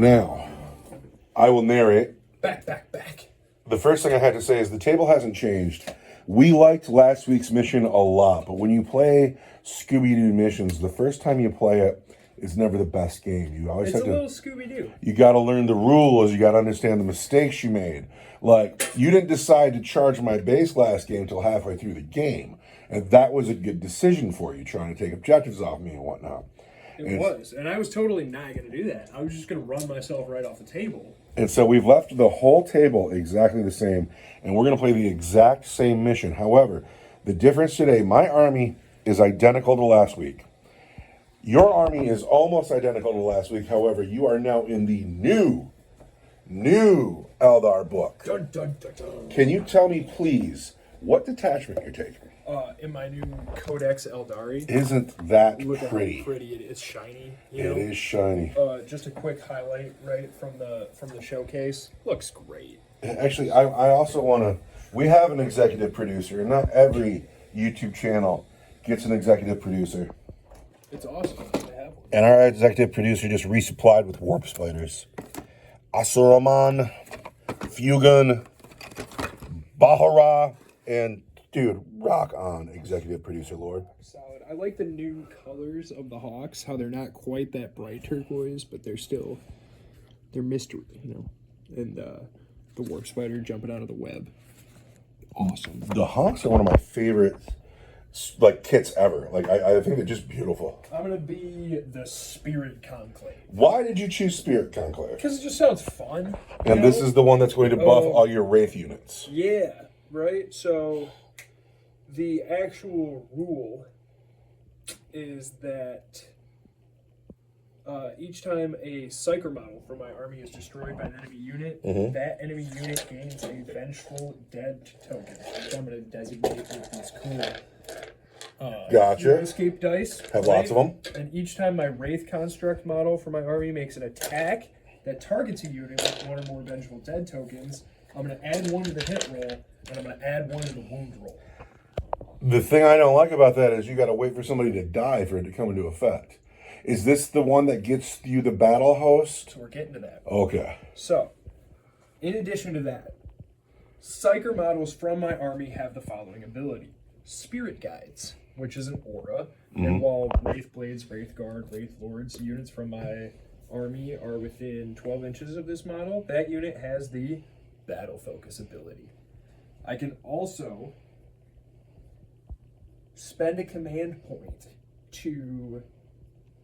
Now, I will narrate. Back. The first thing I had to say is the table hasn't changed. We liked last week's mission a lot, but when you play Scooby-Doo missions, the first time you play it, it's never the best game. You always It's have a to. little Scooby-Doo. You got to learn the rules. You got to understand the mistakes you made. Like, you didn't decide to charge my base last game till halfway through the game, and that was a good decision for you, trying to take objectives off me and whatnot. It was, and I was totally not going to do that. I was just going to run myself right off the table. And so we've left the whole table exactly the same, and we're going to play the exact same mission. However, the difference today, my army is identical to last week. Your army is almost identical to last week. However, you are now in the new Eldar book. Dun, dun, dun, dun. Can you tell me, please, what detachment you're taking? In my new Codex Eldari. Isn't that Look pretty? at how pretty it is. It's shiny. It is shiny. Just a quick highlight, right, from the showcase. Looks great. Actually, I also want to... We have an executive producer, and not every YouTube channel gets an executive producer. It's awesome to have one. And our executive producer just resupplied with warp spiders. Asuraman, Fugan, Bahara, and... Dude, rock on, executive producer Lord. Solid. I like the new colors of the Hawks, how they're not quite that bright turquoise, but they're mystery, you know. And the warp spider jumping out of the web. Awesome. The Hawks are one of my favorite, like, kits ever. Like, I think they're just beautiful. I'm going to be the Spirit Conclave. Why did you choose Spirit Conclave? Because it just sounds fun. And this is the one that's going to buff all your Wraith units. Yeah, right? So... The actual rule is that each time a Psyker model from my army is destroyed by an enemy unit, that enemy unit gains a Vengeful Dead token, which I'm going to designate with these cool Gotcha. escape dice. Have lots of them. And each time my Wraith Construct model for my army makes an attack that targets a unit with one or more Vengeful Dead tokens, I'm going to add one to the hit roll, and I'm going to add one to the wound roll. The thing I don't like about that is you got to wait for somebody to die for it to come into effect. Is this the one that gets you the battle host? So we're getting to that. Okay. So, in addition to that, Psyker models from my army have the following ability. Spirit Guides, which is an aura, and while Wraith Blades, Wraith Guard, Wraith Lords units from my army are within 12 inches of this model, that unit has the Battle Focus ability. I can also spend a command point to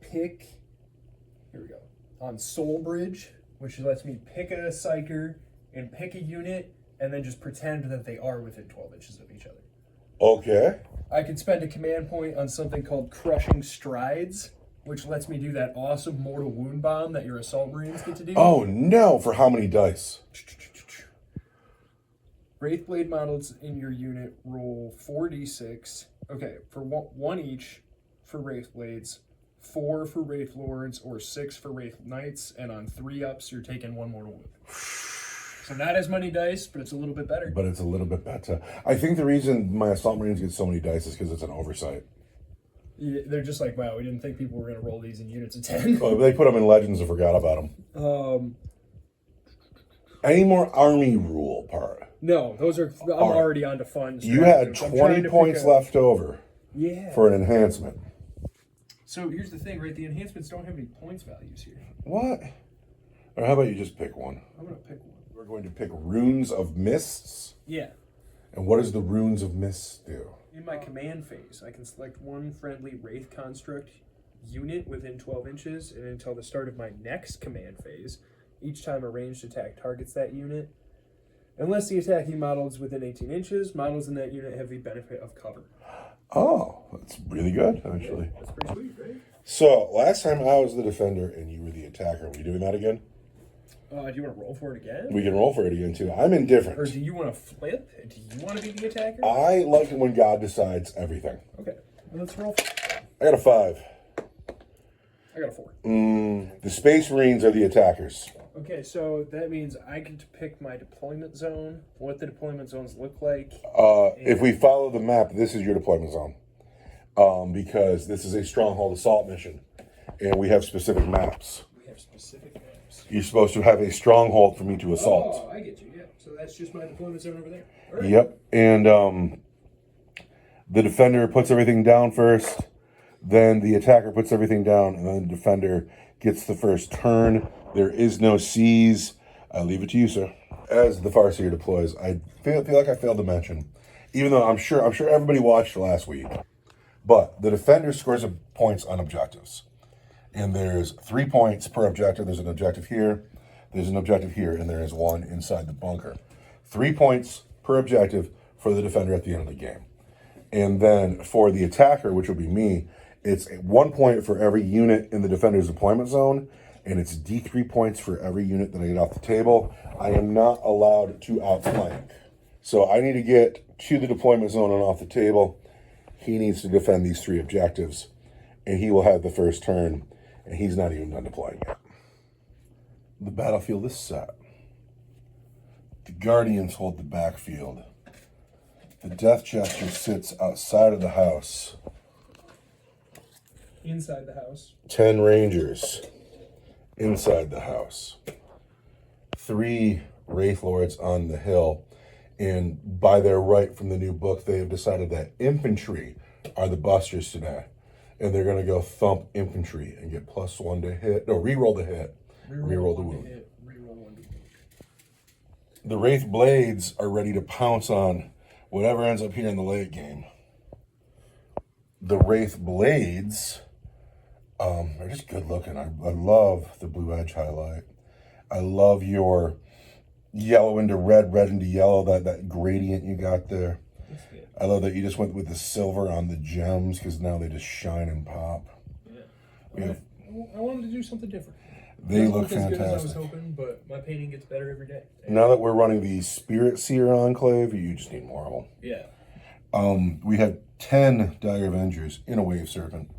pick, here we go, on Soul Bridge, which lets me pick a Psyker and pick a unit and then just pretend that they are within 12 inches of each other. Okay. I can spend a command point on something called Crushing Strides, which lets me do that awesome mortal wound bomb that your Assault Marines get to do. Oh no, for how many dice? Wraithblade models in your unit roll 4d6. Okay, for one each for Wraithblades, 4 for Wraith Lords, or 6 for Wraith Knights, and on 3-ups, you're taking 1 mortal wound. So not as many dice, but it's a little bit better. But it's a little bit better. I think the reason my Assault Marines get so many dice is because it's an oversight. Yeah, they're just like, wow, we didn't think people were going to roll these in units of 10. Well, they put them in Legends and forgot about them. Any more army rule part? No, those are. I'm already on to fun. You had 20 points left over. Yeah. For an enhancement. So here's the thing, right? The enhancements don't have any points values here. What? Or how about you just pick one? I'm gonna pick one. We're going to pick Runes of Mists. Yeah. And what does the Runes of Mists do? In my command phase, I can select one friendly Wraith Construct unit within 12 inches, and until the start of my next command phase, each time a ranged attack targets that unit, unless the attacking model is within 18 inches, models in that unit have the benefit of cover. Oh, that's really good, actually. Yeah, that's pretty sweet, right? So, last time I was the defender and you were the attacker. Are we doing that again? Do you want to roll for it again? We can roll for it again, too. I'm indifferent. Or do you want to flip? Do you want to be the attacker? I like it when God decides everything. Okay, well, let's roll. I got a 5. I got a 4. The Space Marines are the attackers. Okay, so that means I get to pick my deployment zone, what the deployment zones look like. If we follow the map, this is your deployment zone. Because this is a Stronghold assault mission. And we have specific maps. We have specific maps. objectives. You're supposed to have a stronghold for me to assault. Oh, I get you. Yeah. So that's just my deployment zone over there. All right. Yep. And the defender puts everything down first. Then the attacker puts everything down, and then the defender gets the first turn. There is no seize. I leave it to you, sir. As the Farseer deploys, I feel like I failed to mention, even though I'm sure everybody watched last week, but the defender scores points on objectives. And there's 3 points per objective. There's an objective here, there's an objective here, and there is one inside the bunker. 3 points per objective for the defender at the end of the game. And then for the attacker, which will be me, it's 1 point for every unit in the defender's deployment zone, and it's D3 points for every unit that I get off the table. I am not allowed to outflank. So I need to get to the deployment zone and off the table. He needs to defend these 3 objectives, and he will have the first turn, and he's not even done deploying yet. The battlefield is set. The Guardians hold the backfield. The Death Jester sits outside of the house. Inside the house. 10 Rangers inside the house. 3 Wraith Lords on the hill. And by their right from the new book, they have decided that infantry are the busters today. And they're going to go thump infantry and get +1 to hit. No, reroll the hit. Reroll the wound. Reroll 1 to wound. The Wraith Blades are ready to pounce on whatever ends up here in the late game. The Wraith Blades are just good looking. I love the blue edge highlight. I love your yellow into red, red into yellow, that gradient you got there. I love that you just went with the silver on the gems because now they just shine and pop. Yeah. I wanted to do something different. They look as good as I was fantastic. hoping, but my painting gets better every day. Now that we're running the Spirit Seer Enclave, you just need more of them. Yeah. We have 10 Dire Avengers in a Wave Serpent.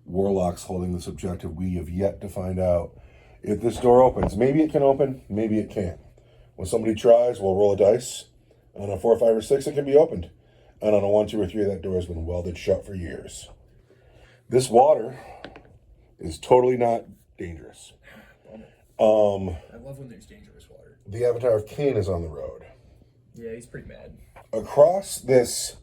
Warlocks holding this objective. We have yet to find out if this door opens. Maybe it can open, maybe it can't. When somebody tries, we'll roll a dice. On a 4, 5, or 6, it can be opened. And on a 1, 2, or 3, that door has been welded shut for years. This water is totally not dangerous. I love when there's dangerous water. The Avatar of Cain is on the road. Yeah, he's pretty mad. Across this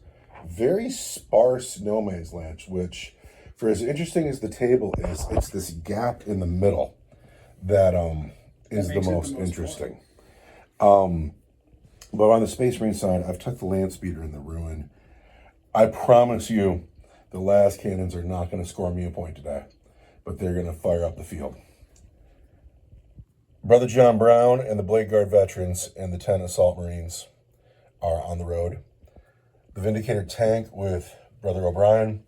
very sparse no man's land, which, for as interesting as the table is, it's this gap in the middle that is the most interesting. But on the Space Marine side, I've took the Land Speeder and the Ruin. I promise you, the last cannons are not going to score me a point today, but they're going to fire up the field. Brother John Brown and the Blade Guard veterans and the 10 Assault Marines are on the road. The Vindicator tank with Brother O'Brien,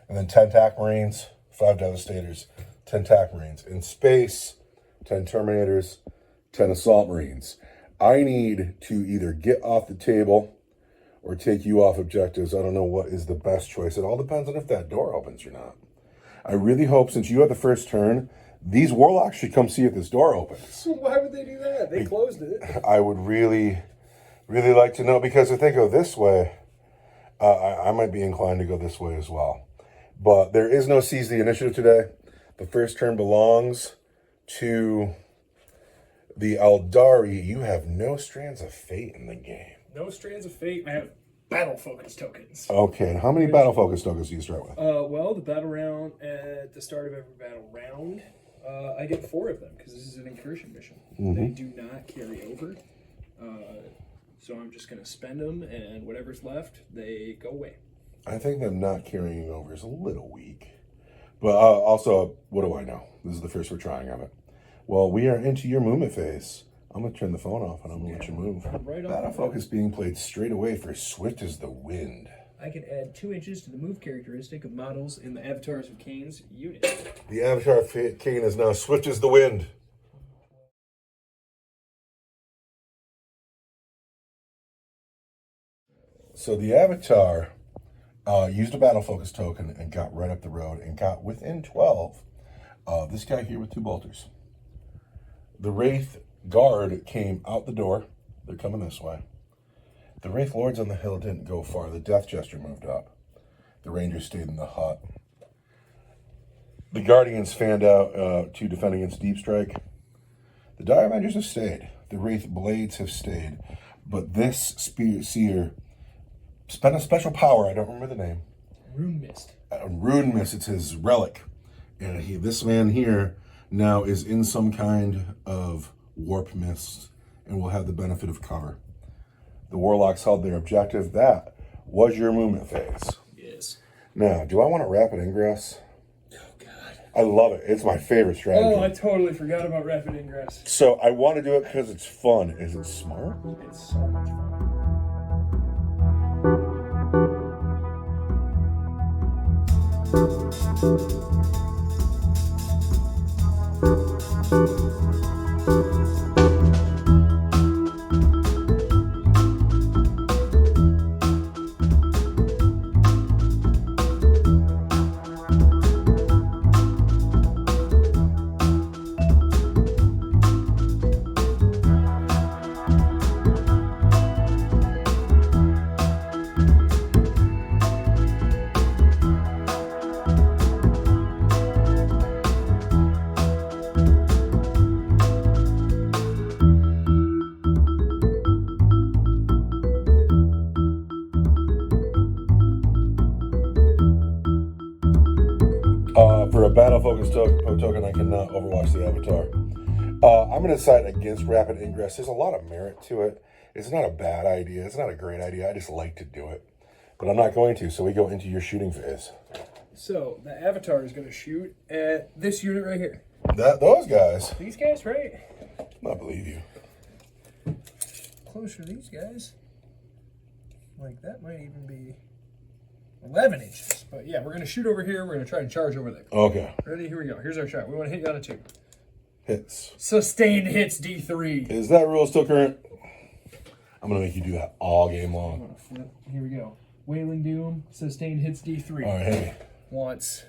and then 10 TAC Marines, 5 Devastators, 10 TAC Marines. In space, 10 Terminators, 10 Assault Marines. I need to either get off the table or take you off objectives. I don't know what is the best choice. It all depends on if that door opens or not. I really hope, since you have the first turn, these Warlocks should come see if this door opens. Why would they do that? They closed it. I would really like to know, because if they go this way, I might be inclined to go this way as well. But there is no seize the initiative today. The first turn belongs to the Aldari. You have no Strands of Fate in the game. No Strands of Fate. I have battle focus tokens. Okay, and how many battle focus tokens do you start with? Well, the battle round at the start of every battle round, I get 4 of them because this is an incursion mission. They do not carry over. So I'm just going to spend them, and whatever's left, they go away. I think them not carrying over is a little weak. But also, what do I know? This is the first we're trying of it. Well, we are into your movement phase. I'm going to turn the phone off, and I'm going to let you move. Right on. Battle focus being played straight away for Swift as the Wind. I can add 2 inches to the move characteristic of models in the Avatars of Cain's unit. The Avatar of Cain is now Swift as the Wind. So the Avatar used a battle focus token and got right up the road and got within 12 of this guy here with 2 bolters. The Wraith Guard came out the door. They're coming this way. The Wraith Lords on the hill didn't go far. The Death Jester moved up. The Rangers stayed in the hut. The Guardians fanned out to defend against Deep Strike. The Dire Avengers have stayed. The Wraith Blades have stayed. But this Spirit Seer spent a special power. I don't remember the name. Rune Mist. Rune Mist. It's his relic. And this man here now is in some kind of warp mist and will have the benefit of cover. The Warlocks held their objective. That was your movement phase. Yes. Now, do I want a rapid ingress? Oh, God. I love it. It's my favorite strategy. Oh, I totally forgot about rapid ingress. So I want to do it because it's fun. Is it smart? It's so much fun. For a battle-focused token, I cannot overwatch the Avatar. I'm going to decide against rapid ingress. There's a lot of merit to it. It's not a bad idea. It's not a great idea. I just like to do it. But I'm not going to, so we go into your shooting phase. So, the Avatar is going to shoot at this unit right here. Those guys. These guys, right? I believe you. Closer to these guys. Like, that might even be 11 inches. But yeah, we're going to shoot over here. We're going to try and charge over there. Okay. Ready? Here we go. Here's our shot. We want to hit you on a 2. Hits. Sustained hits D3. Is that rule still current? I'm going to make you do that all game I'm long. going to flip. Here we go. Wailing Doom. Sustained hits D3. All right, hit me. Wants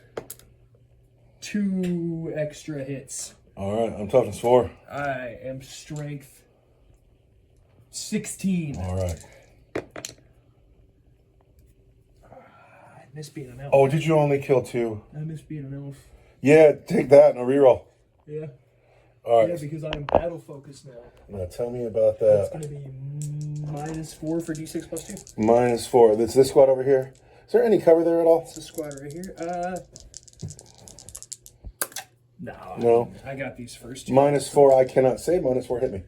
2 extra hits. All right, I'm toughness 4. I am strength 16. All right. I miss being an elf. Oh, did you only kill 2? I miss being an elf. Yeah, take that and a reroll. Yeah. All right. Yeah, because I'm battle focused now. Now tell me about It's that. going to be -4 for D6 plus 2. -4. That's this squad over here. Is there any cover there at all? It's a squad right here. No. I got these first 2. -4. I cannot save. -4. Hit me.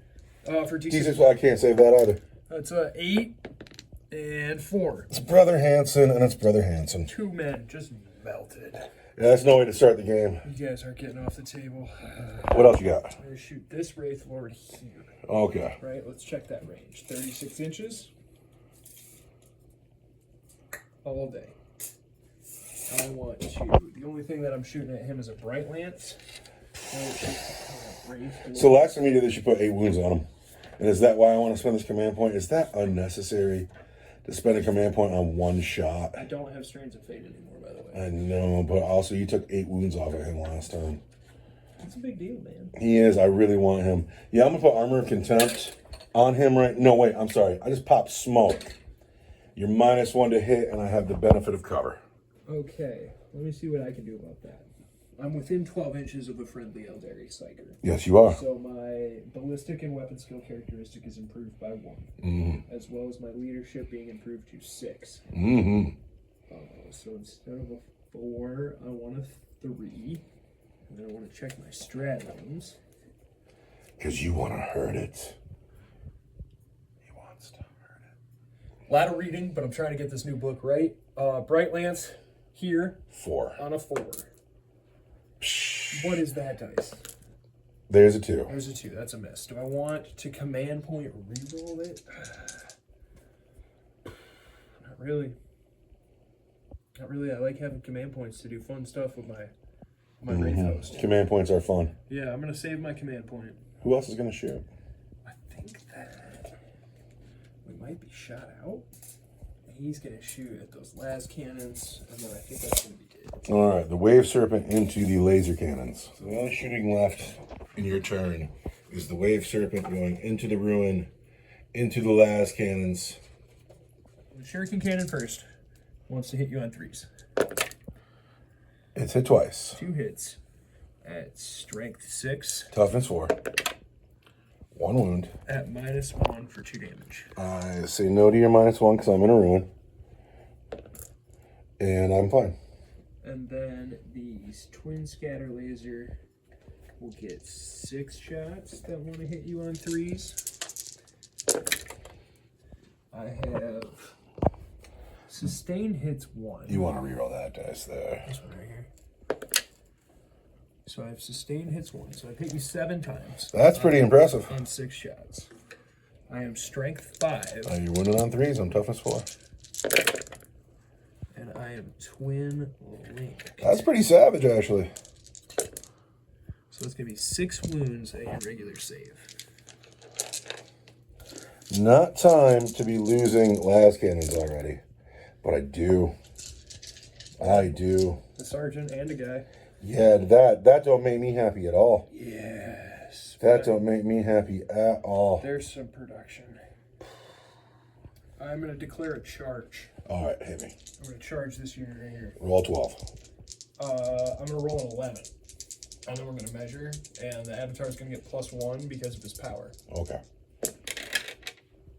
For D6. Jesus, I can't save that either. It's 8 and 4. It's Brother Hanson and it's Brother Hanson. 2 men just melted. Yeah, that's no way to start the game. You guys aren't getting off the table. What else you got? I'm going to shoot this Wraith Lord here. Okay. Right, let's check that range. 36 inches. All day. I want to. The only thing that I'm shooting at him is a Bright Lance. So last time you did this, you put 8 wounds on him. And is that why I want to spend this command point? Is that unnecessary to spend a command point on one shot? I don't have Strains of Fate anymore, by the way. I know, but also you took 8 wounds off of him last time. That's a big deal, man. He is. I really want him. Yeah, I'm going to put Armor of Contempt on him right... No, wait, I'm sorry. I just popped Smoke. You're -1 to hit, and I have the benefit of cover. Okay, let me see what I can do about that. I'm within 12 inches of a friendly Eldari Psyker. Yes, you are. So my ballistic and weapon skill characteristic is improved by 1, as well as my leadership being improved to 6. So instead of a 4, I want a 3. And then I want to check my stratagems. Because you want to hurt it. He wants to hurt it. Ladder reading, but I'm trying to get this new book right. Bright Lance here 4. on a 4. What is that dice? There's a 2. There's a 2. That's a miss. Do I want to command point reroll it? Not really. Not really. I like having command points to do fun stuff with my Wraith host. Command points are fun. Yeah, I'm going to save my command point. Who else is going to shoot? I think that we might be shot out. He's going to shoot at those las cannons, and then I think that's going to be good. All right, the Wave Serpent into the laser cannons. So the only shooting left in your turn is the Wave Serpent going into the ruin, into the las cannons. The Shuriken Cannon first. Wants to hit you on 3s. It's hit twice. 2 hits at strength 6. Toughness 4. 1 wound. At -1 for 2 damage. I say no to your -1 because I'm in a ruin. And I'm fine. And then these twin scatter laser will get 6 shots that want to hit you on 3s. I have sustained hits 1. You want to reroll that dice there. This one right here. So I have sustained hits 1. So I've hit you 7 times. That's pretty impressive. And 6 shots. I am strength 5. You're winning on 3s. I'm toughness 4. And I am twin link. That's pretty savage, actually. So it's going to be 6 wounds at your regular save. Not time to be losing las cannons already. But I do. I do. A sergeant and a guy. Yeah, that don't make me happy at all. Yes. That don't make me happy at all. There's some production. I'm going to declare a charge. All right, hit me. I'm going to charge this unit right here. Roll 12. I'm going to roll an 11. And then we're going to measure. And the avatar's going to get +1 because of his power. Okay.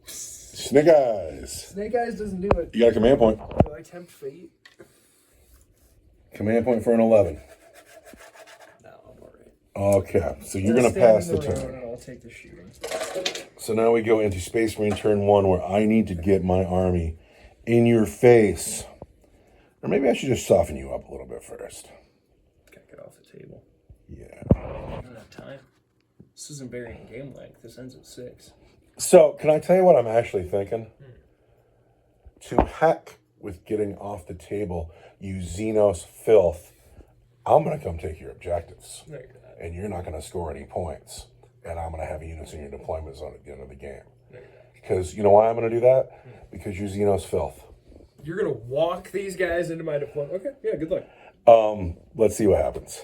Snake Eyes. Snake Eyes doesn't do it. You got a command point. Do I tempt fate? Command point for an 11. No, I'm alright. Okay, so you're going to pass the turn. And I'll take the shooting. So now we go into Space Marine turn 1 where I need to get my army in your face. Or maybe I should just soften you up a little bit first. Gotta get off the table. Yeah. I don't have time. This isn't varying game length. This ends at 6. So, can I tell you what I'm actually thinking? To heck with getting off the table, you Xenos filth. I'm going to come take your objectives. No, you're not. And you're not going to score any points. And I'm going to have units in your deployment zone at the end of the game. No, you're not. Because, you know why I'm going to do that? Because you're Xenos filth. You're going to walk these guys into my deployment? Okay, yeah, good luck. Let's see what happens.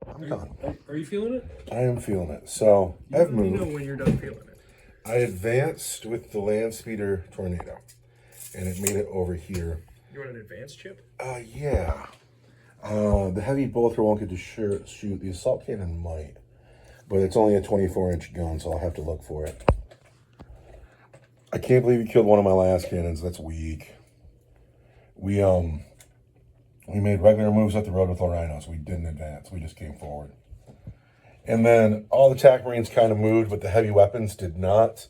I'm done. Are you feeling it? I am feeling it. So, You I've let me moved. know when you're done feeling it. I advanced with the land speeder tornado. And it made it over here. You want an advanced chip? Yeah. The heavy bolter won't get to shoot. The assault cannon might. But it's only a 24-inch gun, so I'll have to look for it. I can't believe you killed one of my last cannons. That's weak. We made regular moves up the road with the rhinos. We didn't advance. We just came forward. And then all the attack marines kind of moved, but the heavy weapons did not.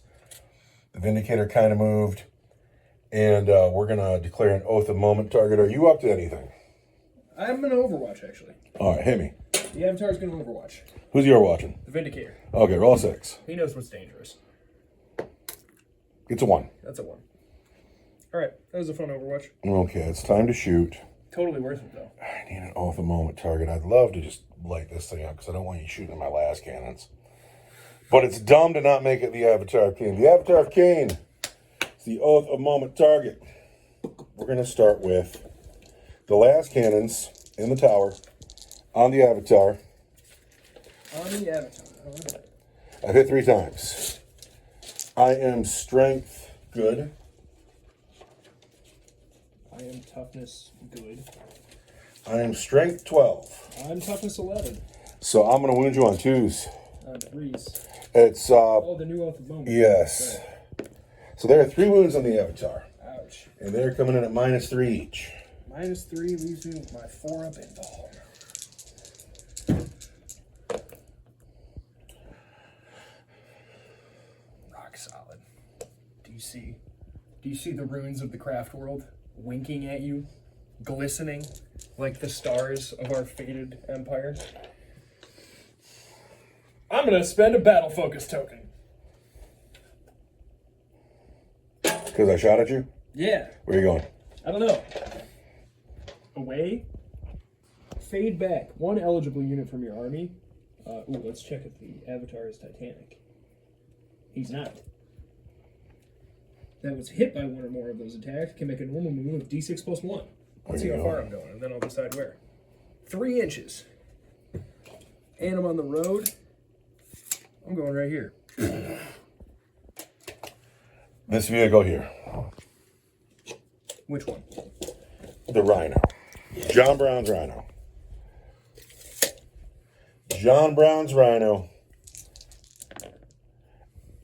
The Vindicator kind of moved. And we're going to declare an oath of moment target. Are you up to anything? I'm going to Overwatch, actually. All right, hit me. The Avatar's going to Overwatch. Who's you watching? The Vindicator. Okay, roll 6. He knows what's dangerous. It's a 1. That's a 1. All right, that was a fun Overwatch. Okay, it's time to shoot. Totally worth it, though. I need an oath of moment target. I'd love to just light this thing up because I don't want you shooting at my last cannons. But it's dumb to not make it the Avatar of Cain. The Avatar of Cain is the oath of moment target. We're going to start with the last cannons in the tower on the Avatar. On the Avatar. All right. I've hit 3 times. I am strength good. I am toughness good. I am strength 12. I'm toughness 11. So I'm going to wound you on 2s. 3s. It's, Oh, the new oath of moment. yes. Okay. So there are 3 wounds on the Avatar. Ouch. And they're coming in at -3 each. -3 leaves me with my 4 up invuln. Rock solid. Do you see the ruins of the craft world winking at you, glistening like the stars of our fated empire? I'm gonna spend a battle focus token. Because I shot at you? Yeah. Where are you going? I don't know. Away. Fade back. 1 eligible unit from your army. Let's check if the Avatar is Titanic. He's not. That was hit by 1 or more of those attacks can make a normal move of D6 + 1. Let's see how far I'm going, and then I'll decide where. 3 inches. And I'm on the road. I'm going right here. This vehicle here. Which one? The Rhino. John Brown's Rhino. John Brown's Rhino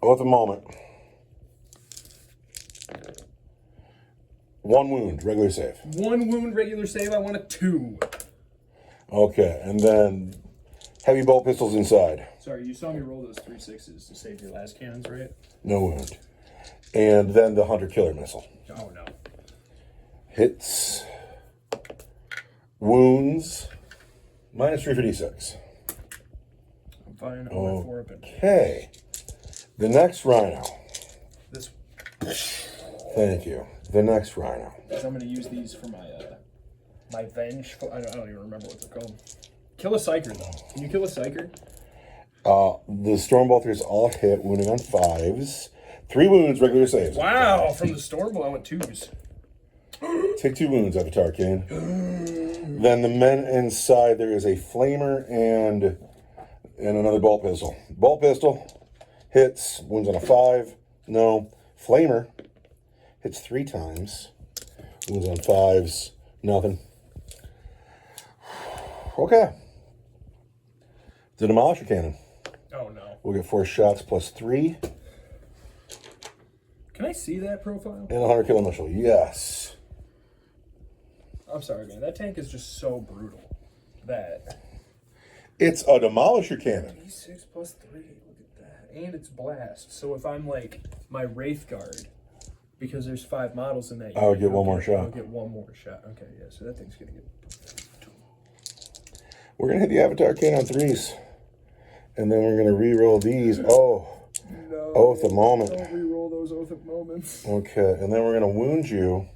Oh, at the moment. 1 wound, regular save. 1 wound, regular save. I want a 2. Okay, and then heavy bolt pistols inside. Sorry, you saw me roll those 3 6s to save your last cannons, right? No wound. And then the hunter killer missile. Oh, no. Hits. Wounds. -3 for D6. I'm fine. I'm at 4 up in. Okay. The next rhino. This. Thank you. The next rhino. So I'm going to use these for my venge. I don't even remember what they're called. Kill a psyker, though. Can you kill a psyker? The Stormbolters all hit, wounding on 5s. 3 wounds, regular saves. Wow, from the Stormbolt, I went 2s. Take 2 wounds, Avatar Kane. Then the men inside, there is a flamer and another bolt pistol. Bolt pistol hits, wounds on a 5. No. Flamer hits 3 times. Wounds on 5s. Nothing. Okay. The Demolisher Cannon. Oh, no. We'll get 4 shots plus 3. Can I see that profile? And a hunter killer missile. Yes. I'm sorry, man. That tank is just so brutal. That. It's a Demolisher Cannon. E6 plus 3. Look at that. And it's blast. So if I'm like my Wraith Guard, because there's 5 models in that, I'll get one more shot. I'll get 1 more shot. Okay, yeah. So that thing's gonna get. We're going to hit the Avatar Cannon on 3s. And then we're going to re-roll these. Oh. No. Oath of Moment. Don't re-roll those Oath of Moments. Okay. And then we're going to wound you.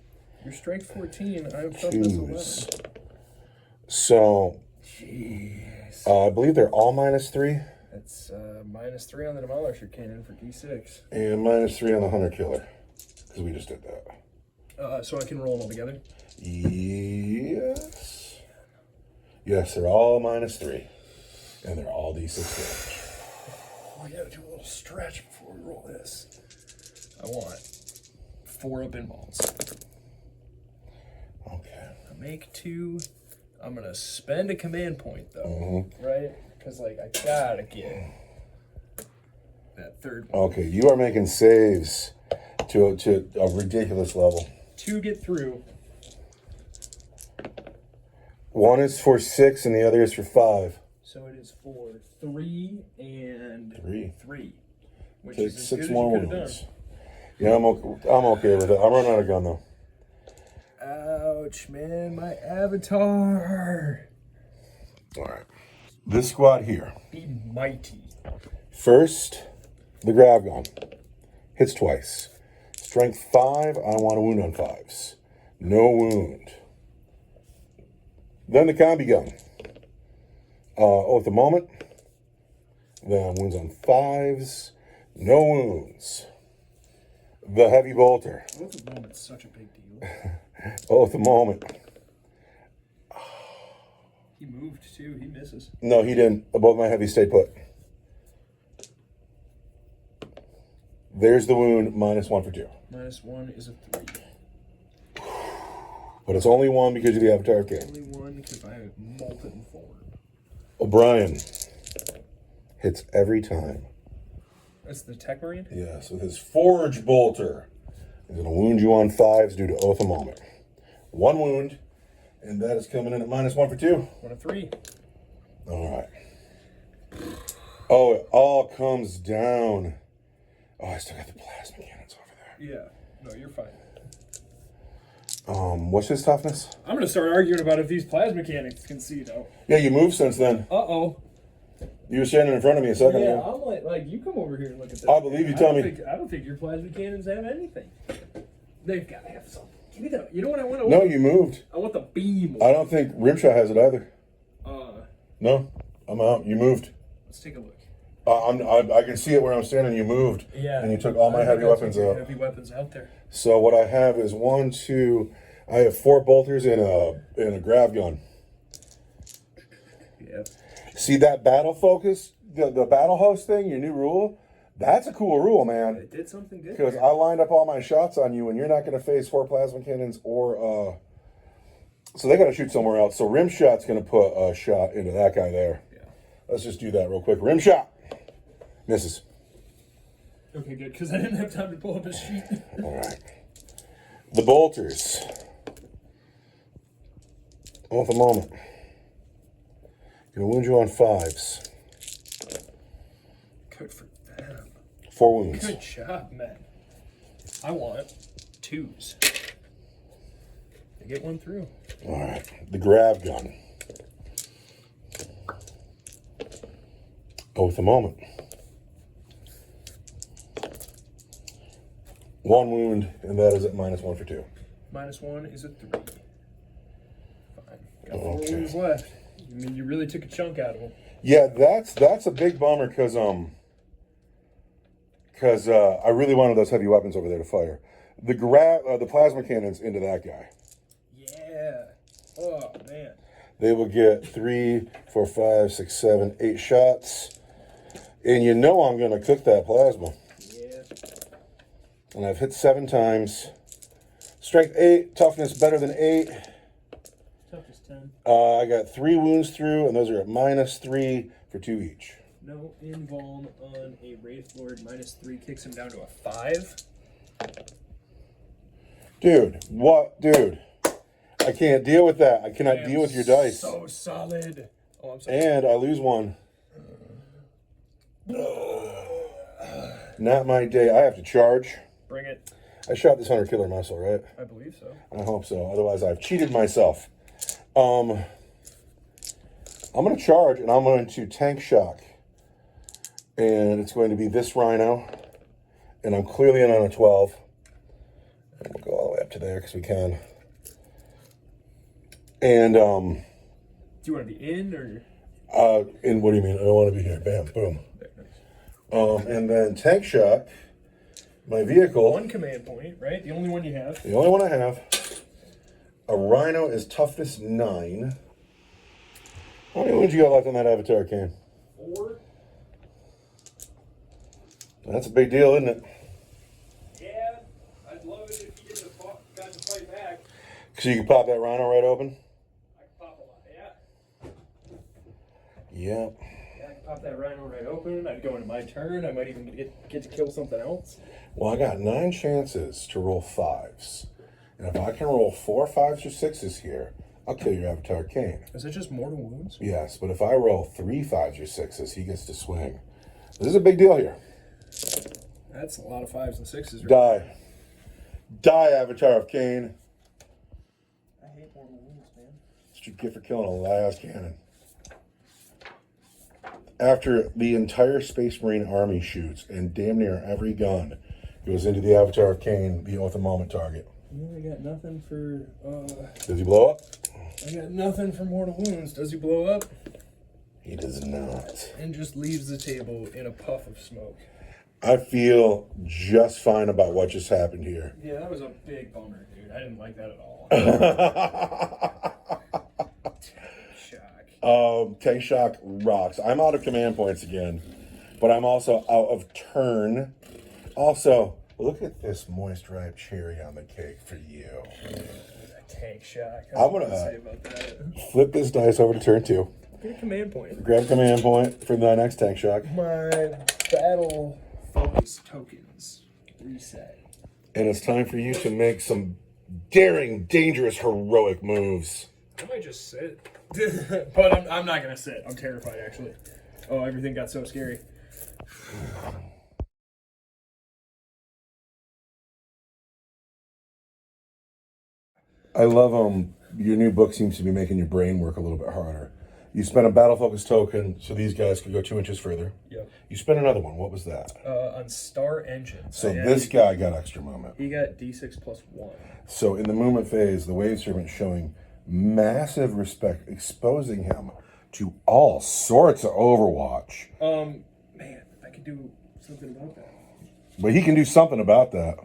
Your strength 14. I have toughness 11. So. Jeez. I believe they're all -3. That's -3 on the Demolisher Cannon for D6. And -3 on the hunter killer. Because we just did that. So I can roll them all together? Yes. Yes, they're all -3. And they're all D6 damage. We gotta do a little stretch before we roll this. I want 4 up in balls. Okay. I make 2. I'm gonna spend a command point though, right? Because like I gotta get that 3rd one. Okay, you are making saves to a ridiculous level. 2 get through. 1 is for 6 and the other is for 5. So it is for 3 and 3. which Take is as 6 good as more you could have wounds. done. Yeah, I'm okay with it. I'm running out of gun though. Ouch, man, my avatar. All right. This squad here. Be mighty. First, the grab gun. Hits twice. Strength 5, I want a wound on 5s. No wound. Then the combi gun. At the moment. Then wounds on 5s. No wounds. The heavy bolter. Both of them, it's such a big deal. At the moment. He moved too. He misses. No, he didn't. Above my heavy, stay put. There's the wound, -1 for 2. -1 is a 3. But it's only 1 because of the Avatar King. Only 1 because I have molten form. O'Brien hits every time. That's the Tech Marine? Yes, with his Forge Bolter. He's going to wound you on 5s due to Oath of Moment. 1 wound, and that is coming in at -1 for 2. 1 of 3. All right. Oh, it all comes down. Oh, I still got the plasma cannons over there. Yeah. No, you're fine. What's his toughness? I'm going to start arguing about if these plasma cannons can see, though. Yeah, you moved since then. Uh-oh. You were standing in front of me a second Yeah, ago. I'm like, you come over here and look at this. I believe you tell me. I don't think your plasma cannons have anything. They've got to have something. Give me the. You know what I want? No, you moved. I want the beam. I don't think Rimshot has it either. Uh, No, I'm out. You moved. let's take a look. I can see it where I'm standing. You moved. Yeah. And you took all my heavy weapons out. Heavy weapons out there. So what I have is 1, 2. I have 4 bolters and a grav gun. Yeah. See that battle focus, the battle host thing, your new rule? That's a cool rule, man. It did something good. Because I lined up all my shots on you, and you're not going to face 4 plasma cannons or so they got to shoot somewhere else. So Rimshot's going to put a shot into that guy there. Yeah. Let's just do that real quick. Rimshot misses. Okay, good, because I didn't have time to pull up his sheet. All right. The bolters. Off a moment. Gonna wound you on 5s. Good for them. 4 wounds. Good job, man. I want 2s. I get 1 through. All right. The grab gun. Oath a moment. 1 wound, and that is at -1 for 2. -1 is a 3. Fine. Got 4 Okay. wounds left. I mean, you really took a chunk out of them. Yeah, that's a big bummer because I really wanted those heavy weapons over there to fire. The plasma cannons into that guy. Yeah. Oh, man. They will get 3, 4, 5, 6, 7, 8 shots. And you know I'm going to cook that plasma. Yeah. And I've hit 7 times. Strength 8, toughness better than 8. Toughness 10. I got 3 wounds through, and those are at -3 for 2 each. No invuln on a Wraith Lord. -3 kicks him down to a 5. Dude, what? Dude, I can't deal with that. I cannot deal with your dice. So solid. Oh, I'm sorry. And I lose 1. Not my day. I have to charge. Bring it. I shot this hunter killer muscle, right? I believe so. I hope so. Otherwise, I've cheated myself. I'm going to charge, and I'm going to tank shock. And it's going to be this rhino. And I'm clearly in on a 12. And we'll go all the way up to there because we can. And, Do you want to be in or? and what do you mean? I don't want to be here. Bam, boom. There, nice. And then tank shock. My vehicle. 1 command point, right? The only one you have. The only one I have. A rhino is toughness 9. How many wounds you got left on that avatar, Kane? 4. That's a big deal, isn't it? Yeah, I'd love it if you got to fight back. So you can pop that rhino right open? I can pop a lot, yeah. Yeah. Yeah, I can pop that rhino right open. I'd go into my turn. I might even get to kill something else. Well, I got 9 chances to roll 5s. And if I can roll 4 5s or 6s here, I'll kill your avatar, Kane. Is it just mortal wounds? Yes, but if I roll 3 5s or 6s, he gets to swing. This is a big deal here. That's a lot of 5s and 6s. Right? Die. Die, avatar of Kane. I hate mortal wounds, man. That's what you get for killing a las cannon. After the entire Space Marine army shoots and damn near every gun goes into the avatar of Kane, the Oath of Moment target. Yeah, I got nothing for. Does he blow up? I got nothing for mortal wounds. Does he blow up? He does not. And just leaves the table in a puff of smoke. I feel just fine about what just happened here. Yeah, that was a big bummer, dude. I didn't like that at all. Shock. Tank shock rocks. I'm out of command points again, but I'm also out of turn. Also, look at this moist ripe cherry on the cake for you. Tank shock. I'm gonna say about that. Flip this dice over to turn 2. Get a command point. Grab a command point for the next tank shock. My battle focus tokens reset. And it's time for you to make some daring, dangerous, heroic moves. I might just sit. But I'm not gonna sit. I'm terrified, actually. Oh, everything got so scary. I love your new book seems to be making your brain work a little bit harder. You spent a battle focus token so these guys could go 2 inches further. Yep. You spent another one. What was that? On Star Engine. So this guy got extra movement. He got D6 plus 1. So in the movement phase, the Wave Serpent showing massive respect, exposing him to all sorts of Overwatch. Man, I could do something about that. But he can do something about that.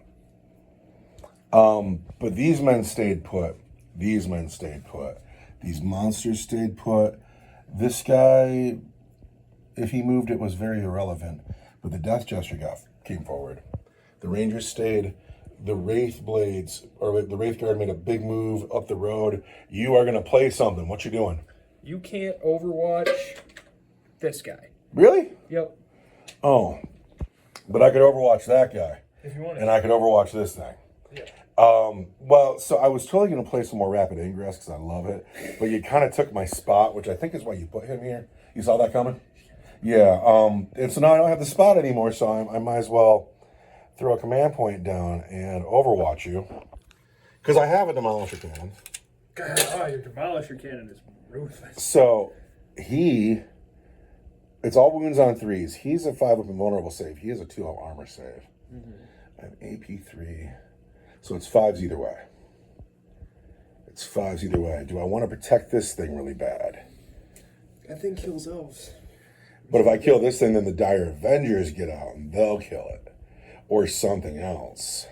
But these men stayed put. These men stayed put. These monsters stayed put. This guy, if he moved, it was very irrelevant. But the Death Gesture came forward. The Rangers stayed. The Wraith Blades, or the Wraith Guard made a big move up the road. You are going to play something. What you doing? You can't Overwatch this guy. Really? Yep. Oh. But I could overwatch that guy. If you want And I could overwatch this thing. Yeah. Well, so I was totally going to play some more Rapid Ingress because I love it. But you kind of took my spot, which I think is why you put him here. You saw that coming? Yeah. And so now I don't have the spot anymore, so I might as well throw a command point down and overwatch you. Because I have a Demolisher Cannon. God, oh, your Demolisher Cannon is ruthless. So it's all wounds on 3s. He's a 5-up invulnerable save. He has a 2-up armor save. And AP3. So it's 5s either way. It's 5s either way. Do I want to protect this thing really bad? That thing kills elves. But if I kill this thing, then the Dire Avengers get out and they'll kill it. Or something else.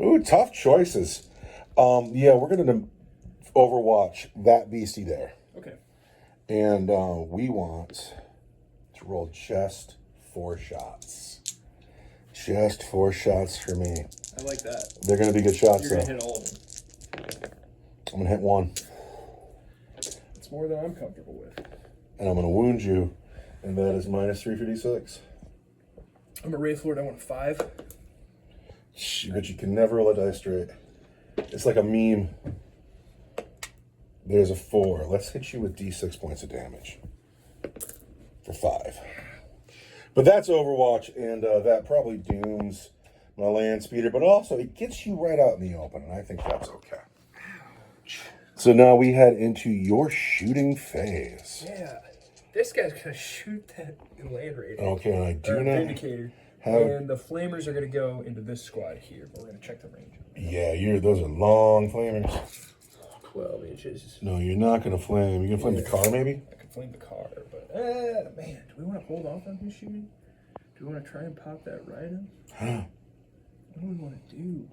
Ooh, tough choices. Yeah, we're going to overwatch that beastie there. Okay. And we want to roll just 4 shots. Just 4 shots for me. I like that. They're going to be good shots, You're going to though. hit all of them. I'm going to hit 1. It's more than I'm comfortable with. And I'm going to wound you. And that is -3 for D6. I'm a Wraith Lord. I want a 5. But you can never roll a dice straight. It's like a meme. There's a 4. Let's hit you with D6 points of damage. For 5. But that's Overwatch, and that probably dooms my land speeder, but also it gets you right out in the open, and I think that's okay. So now we head into your shooting phase. Yeah. This guy's going to shoot that land raider. Okay, and I do not Vindicator. have... And the flamers are going to go into this squad here, but we're going to check the range. Yeah, those are long flamers. 12 inches. No, you're not going to flame. You're going to flame the car, maybe? I could flame the car, but man, do we want to hold off on his shooting? Do we want to try and pop that rhino? What do we want to do?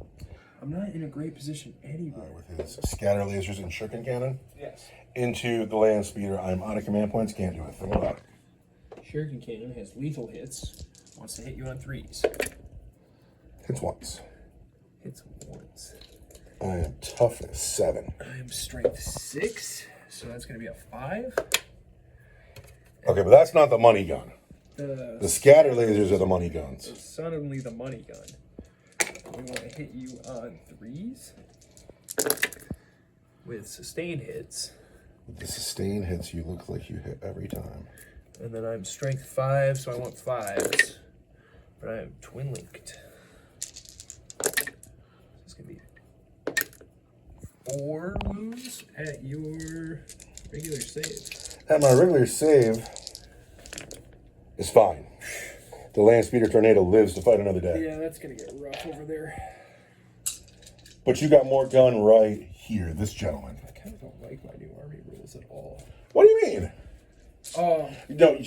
I'm not in a great position anywhere. With his scatter lasers and shuriken cannon Yes. into the land speeder. I'm out of command points. Can't do a thing about it. Shuriken cannon has lethal hits. Wants to hit you on 3s. Hits once. Hits once. I am toughness 7. I am strength 6, so that's going to be a 5. Okay, but that's not the money gun. The scatter lasers are the money guns. suddenly the money gun. We want to hit you on 3s with sustained hits. The sustain hits you look like you hit every time. And then I'm strength 5, so I want 5s. But I am twin linked. This is going to be 4 wounds at your regular save. And my regular save is fine. The land speeder tornado lives to fight another day. Yeah, that's going to get rough over there. But you got more gun right here, this gentleman. I kind of don't like my new army rules at all. What do you mean? No,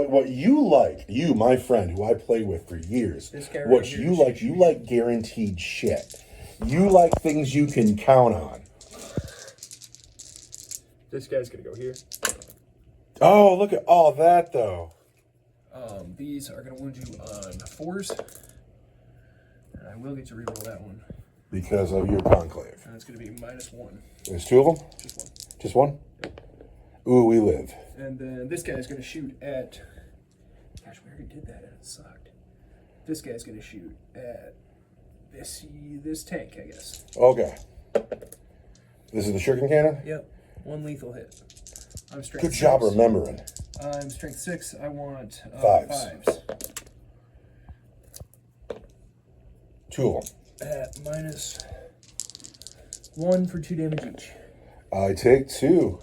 what you like, you, my friend, who I play with for years, This guy right what here you is like, you like guaranteed shit. You like things you can count on. This guy's going to go here. Oh, look at all that, though. These are going to wound you on 4s. And I will get to reroll that one. Because of your conclave. And it's going to be -1. There's 2 of them? Just 1. Just 1? Ooh, we live. And then this guy's going to shoot at... Gosh, we already did that and it sucked. This guy's going to shoot at this tank, I guess. Okay. This is the shuriken cannon? Yep. 1 lethal hit. I'm strength Good job 6. remembering. I'm strength 6. I want 5s. 5s. 2 of them. At -1 for 2 damage each. I take 2.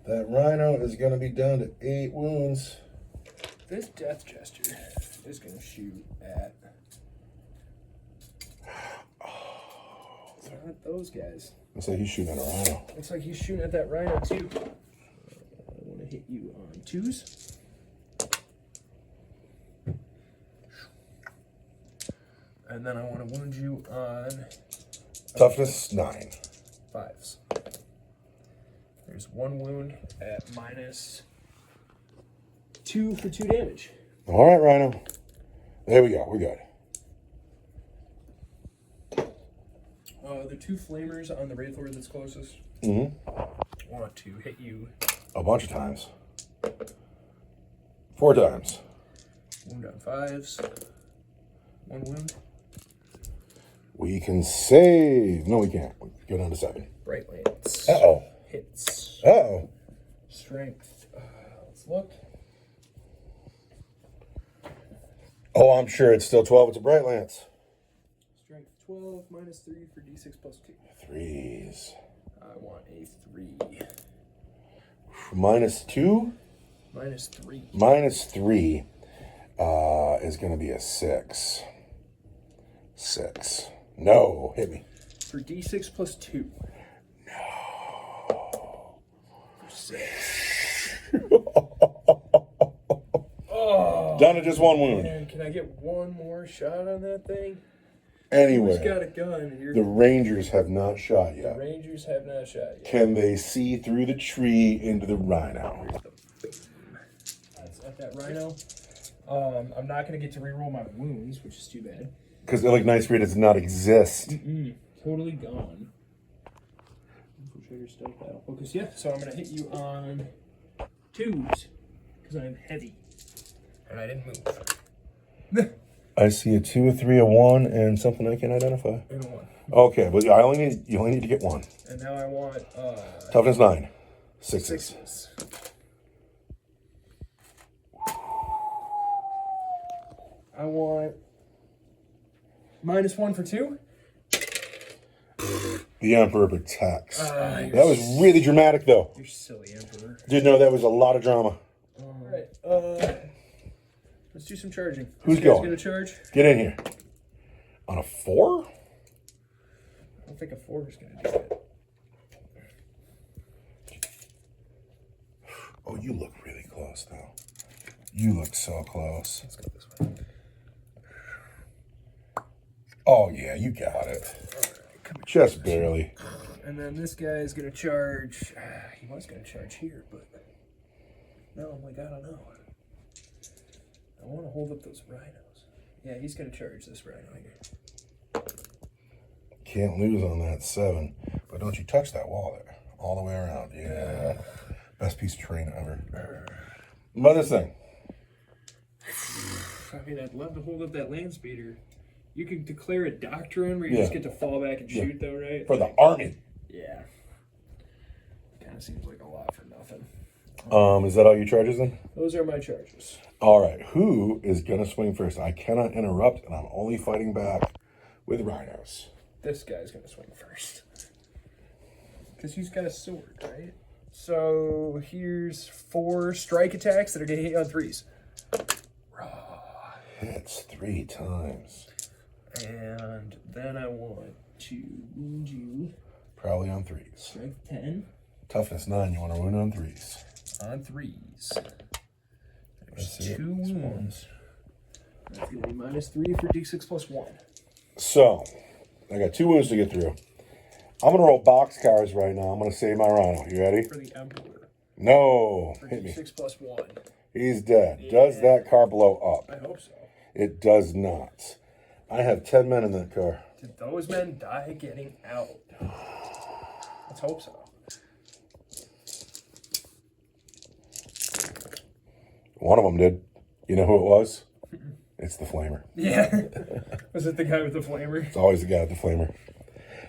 That rhino is going to be down to 8 wounds. This death gesture is going to shoot at... Not those guys. Looks like he's shooting at a rhino. Looks like he's shooting at that rhino too. I want to hit you on 2s. And then I want to wound you on Toughness 9. 5s. There's 1 wound at -2 for 2 damage. All right, rhino. There we go. We're good. The 2 flamers on the Wraith Lord that's closest want to hit you A bunch of times. 4 times. Wound on 5s. 1 wound. We can save. No, we can't. We go down to 7. Bright Lance. Uh-oh. Hits. Uh-oh. Strength. Let's look. Oh, I'm sure it's still 12. It's a Bright Lance. Strength 12 minus 3 for d6 plus 2. 3s. I want a 3. Minus 2? Minus 3. Minus 3 is going to be a 6. 6. No, hit me. For d6 plus 2. No. For 6. Down to just 1 wound. Man, can I get one more shot on that thing? Anyway, Who's got a gun here? the Rangers have not shot The yet. Rangers have not shot yet. Can they see through the tree into the rhino? That's at that rhino. I'm not going to get to reroll my wounds, which is too bad. Because Night Spirit does not exist. Totally gone. Infiltrator stealth battle focus. Yeah, so I'm going to hit you on 2s because I'm heavy. And I didn't move. I see a 2, a 3, a 1, and something I can identify. And a 1. Okay, but you only need to get 1. And now I want Toughness 9. 6s. 6s. I want -1 for 2. The Emperor protects. That was really dramatic, though. You're silly, Emperor. Did know that was a lot of drama. Alright, let's do some charging. Who's This guy's going? gonna charge? Get in here. On a 4? I don't think a 4 is gonna do it. Oh, you look really close, though. You look so close. Let's go this way. Oh, yeah, you got it. Just barely. And then this guy is gonna charge. He was gonna charge here, but no, I'm like, I don't know. I want to hold up those rhinos. Yeah, he's gonna charge this rhino here. Can't lose on that 7. But don't you touch that wall there. All the way around. Yeah. Best piece of terrain ever. Mother thing. I mean, I'd love to hold up that land speeder. You could declare a doctrine where you Yeah. just get to fall back and shoot, though, right? For the army. Yeah. Kind of seems like a lot for nothing. Is that all your charges then? Those are my charges. All right. Who is going to swing first? I cannot interrupt, and I'm only fighting back with rhinos. This guy's gonna swing first. Because he's got a sword, right? So here's 4 strike attacks that are gonna hit you on 3s. Hits 3 times. And then I want to wound you. Probably on 3s. Strength 10 Toughness 9. You want to wound on 3s. on 3s. There's Let's see 2 it. wounds. That's gonna be -3 for d6 plus 1. So, I got 2 wounds to get through. I'm going to roll boxcars right now. I'm going to save my rhino. You ready? For the Emperor. No. For Hit me. d6 plus 1. He's dead. Does that car blow up? I hope so. It does not. I have 10 men in that car. Did those men die getting out? Let's hope so. One of them did. You know who it was? It's the flamer. Yeah. Was it the guy with the flamer? It's always the guy with the flamer.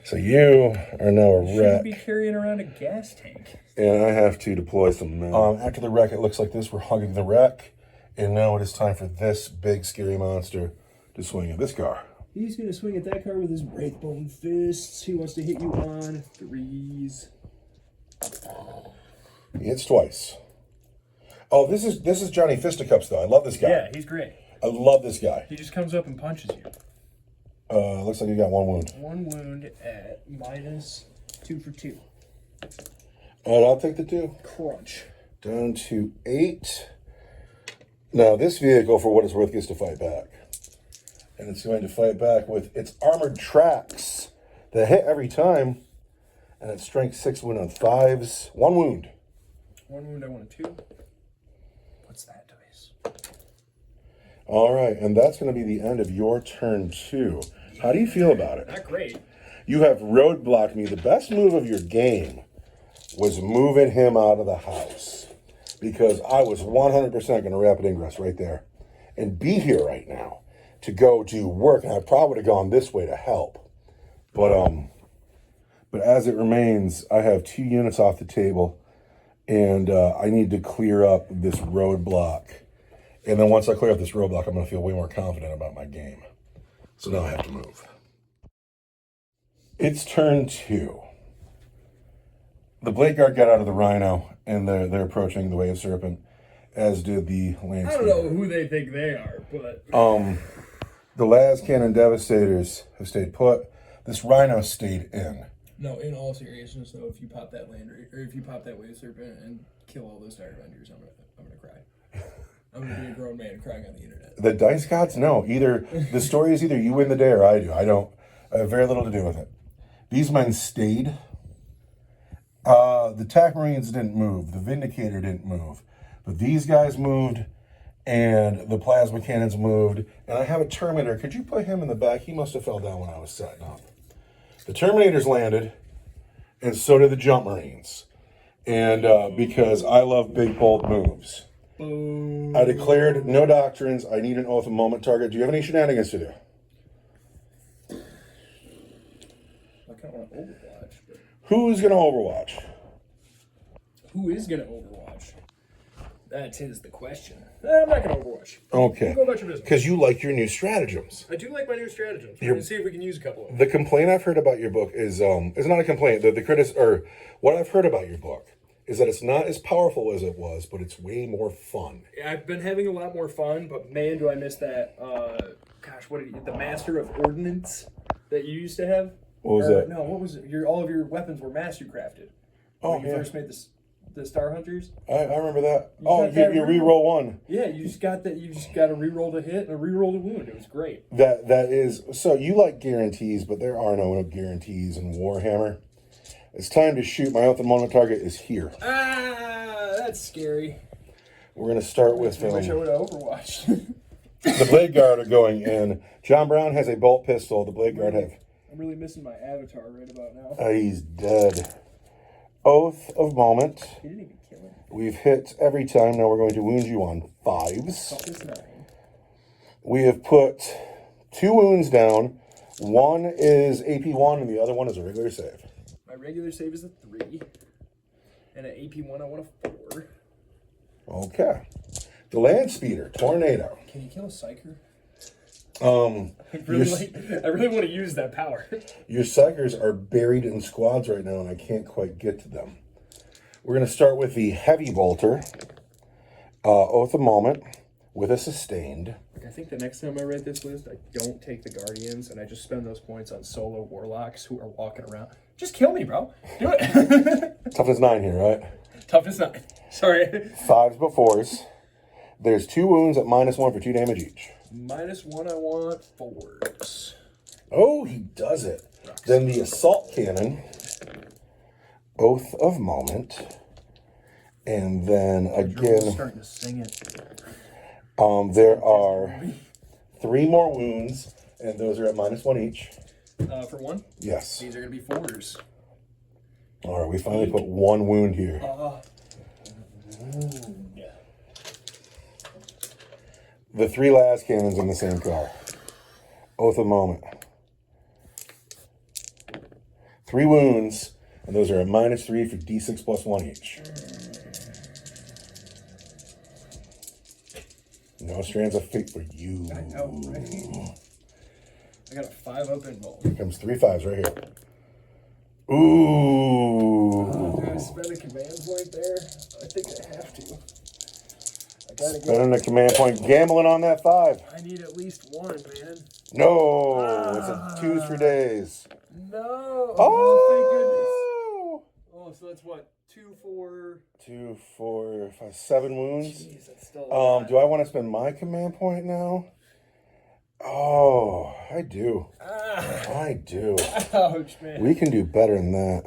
So you are now a Shouldn't wreck. be carrying around a gas tank. And I have to deploy some men. After the wreck, it looks like this. We're hugging the wreck. And now it is time for this big, scary monster to swing at this car. He's gonna swing at that car with his Wraithbone fists. He wants to hit you on 3s. He hits twice. Oh, this is Johnny Fisticuffs, though. I love this guy. Yeah, he's great. I love this guy. He just comes up and punches you. Looks like he got 1 wound. 1 wound at -2 for 2. And I'll take the 2. Crunch. Down to 8. Now, this vehicle, for what it's worth, gets to fight back. And it's going to fight back with its armored tracks that hit every time. And it's strength 6 wound on 5s. 1 wound. 1 wound, I want a 2. What's that dice? All right, and that's going to be the end of your turn 2. How do you feel about it? Not great. You have roadblocked me. The best move of your game was moving him out of the house. Because I was 100% going to rapid ingress right there. and be here right now to go do work, and I probably would have gone this way to help. But as it remains, I have 2 units off the table, and I need to clear up this roadblock. And then once I clear up this roadblock, I'm going to feel way more confident about my game. So now I have to move. It's turn 2. The Blade Guard got out of the Rhino, and they're approaching the Wave Serpent, as did the Lance. I don't know who they think they are, but... The Las Cannon Devastators have stayed put. This Rhino stayed in. No, in all seriousness, though, if you pop that or if you pop that Wave Serpent and kill all those Dire Avengers, I'm gonna cry. I'm gonna be a grown man crying on the internet. The Dice Gods? No. Either the story is either you win the day or I do. I have very little to do with it. These men stayed. The Tac Marines didn't move. The Vindicator didn't move. But these guys moved, and the Plasma Cannons moved. And I have a Terminator. Could you put him in the back? He must have fell down when I was setting up. The Terminators landed, and so did the Jump Marines. And because I love big, bold moves. Boom. I declared no doctrines. I need an oath of moment target. Do you have any shenanigans to do? I kind of want to Overwatch, but... Who's going to Overwatch? Who is going to Overwatch? That is the question. I'm not going to Overwatch. Okay. Go about your business. Because you like your new stratagems. I do like my new stratagems. We're going to see if we can use a couple of them. The complaint I've heard about your book is not a complaint. What I've heard about your book is that it's not as powerful as it was, but it's way more fun. I've been having a lot more fun, but man, do I miss that. The Master of Ordnance that you used to have? What was that? No, what was it? All of your weapons were master crafted. Oh, when you first made the Star Hunters. I remember that. You re-roll one. Yeah, you just got that. You just got a re-roll to hit and a re-roll to wound. It was great. That is so. You like guarantees, but there are no guarantees in Warhammer. It's time to shoot. My oath of moment target is here. That's scary. We're gonna start with. I wish I would have Overwatched. The Blade Guard are going in. John Brown has a bolt pistol. The Blade Guard have. I'm really missing my avatar right about now. He's dead. Oath of moment. He didn't even kill him. We've hit every time. Now we're going to wound you on 5s. Toughest 9. We have put 2 wounds down. One is AP1 and the other one is a regular save. My regular save is a 3. And an AP1 I want a 4. Okay. The Land Speeder, Tornado. Can you kill a Psyker? I I really want to use that power. Your Psychers are buried in squads right now, and I can't quite get to them. We're going to start with the Heavy Bolter. Oath of Moment with a sustained. I think the next time I read this list, I don't take the Guardians, and I just spend those points on solo Warlocks who are walking around. Just kill me, bro. Do it. Toughness 9 here, right? Toughness 9. Sorry. 5s but 4s. There's 2 wounds at -1 for 2 damage each. -1 I want 4s. Oh, he does it. Then the Assault Cannon. Oath of Moment. And then again, Starting to sing it. there are 3 more wounds, and those are at -1 each. For 1? Yes. These are going to be 4s. All right, we finally put 1 wound here. Yeah. The 3 las cannons in the same car. Oath of Moment. 3 wounds, and those are at -3 for D6 plus 1 each. No strands of fate for you. I know, right? I got a 5 up in roll. Here comes 3 5s right here. Ooh. Do I spend a command point there? I think I have to. I gotta go. Spending a command point, gambling on that 5. I need at least 1, man. No, it's a 2s for days. No. Oh, Thank goodness. Oh, so that's what? 2, 4. 2, 4, 5, 7 wounds. Jeez, that's still a lot. Do I want to spend my command point now? Oh, I do. I do. Ouch, man. We can do better than that.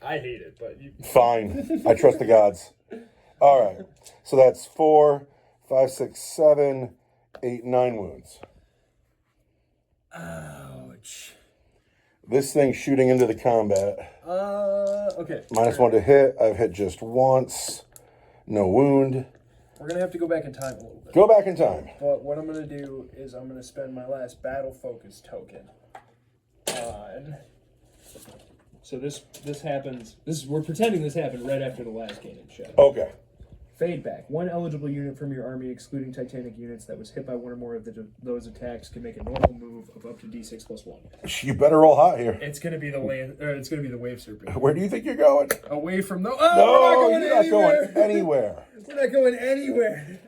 I hate it, but you. Fine. I trust the gods. All right. So that's 4, 5, 6, 7, 8, 9 wounds. Ouch. This thing's shooting into the combat. Okay. -1 to hit. I've hit just once. No wound. We're going to have to go back in time a little bit. Go back in time. But what I'm going to do is I'm going to spend my last battle focus token on... So this happens... We're pretending this happened right after the last cannon shot. Okay. Fade back. One eligible unit from your army, excluding Titanic units, that was hit by one or more of those attacks can make a normal move of up to D6 plus 1. You better roll hot here. It's going to be the it's going to be the wave serpent. Where do you think you're going? Away from the... No, you're not going anywhere. We're not going anywhere.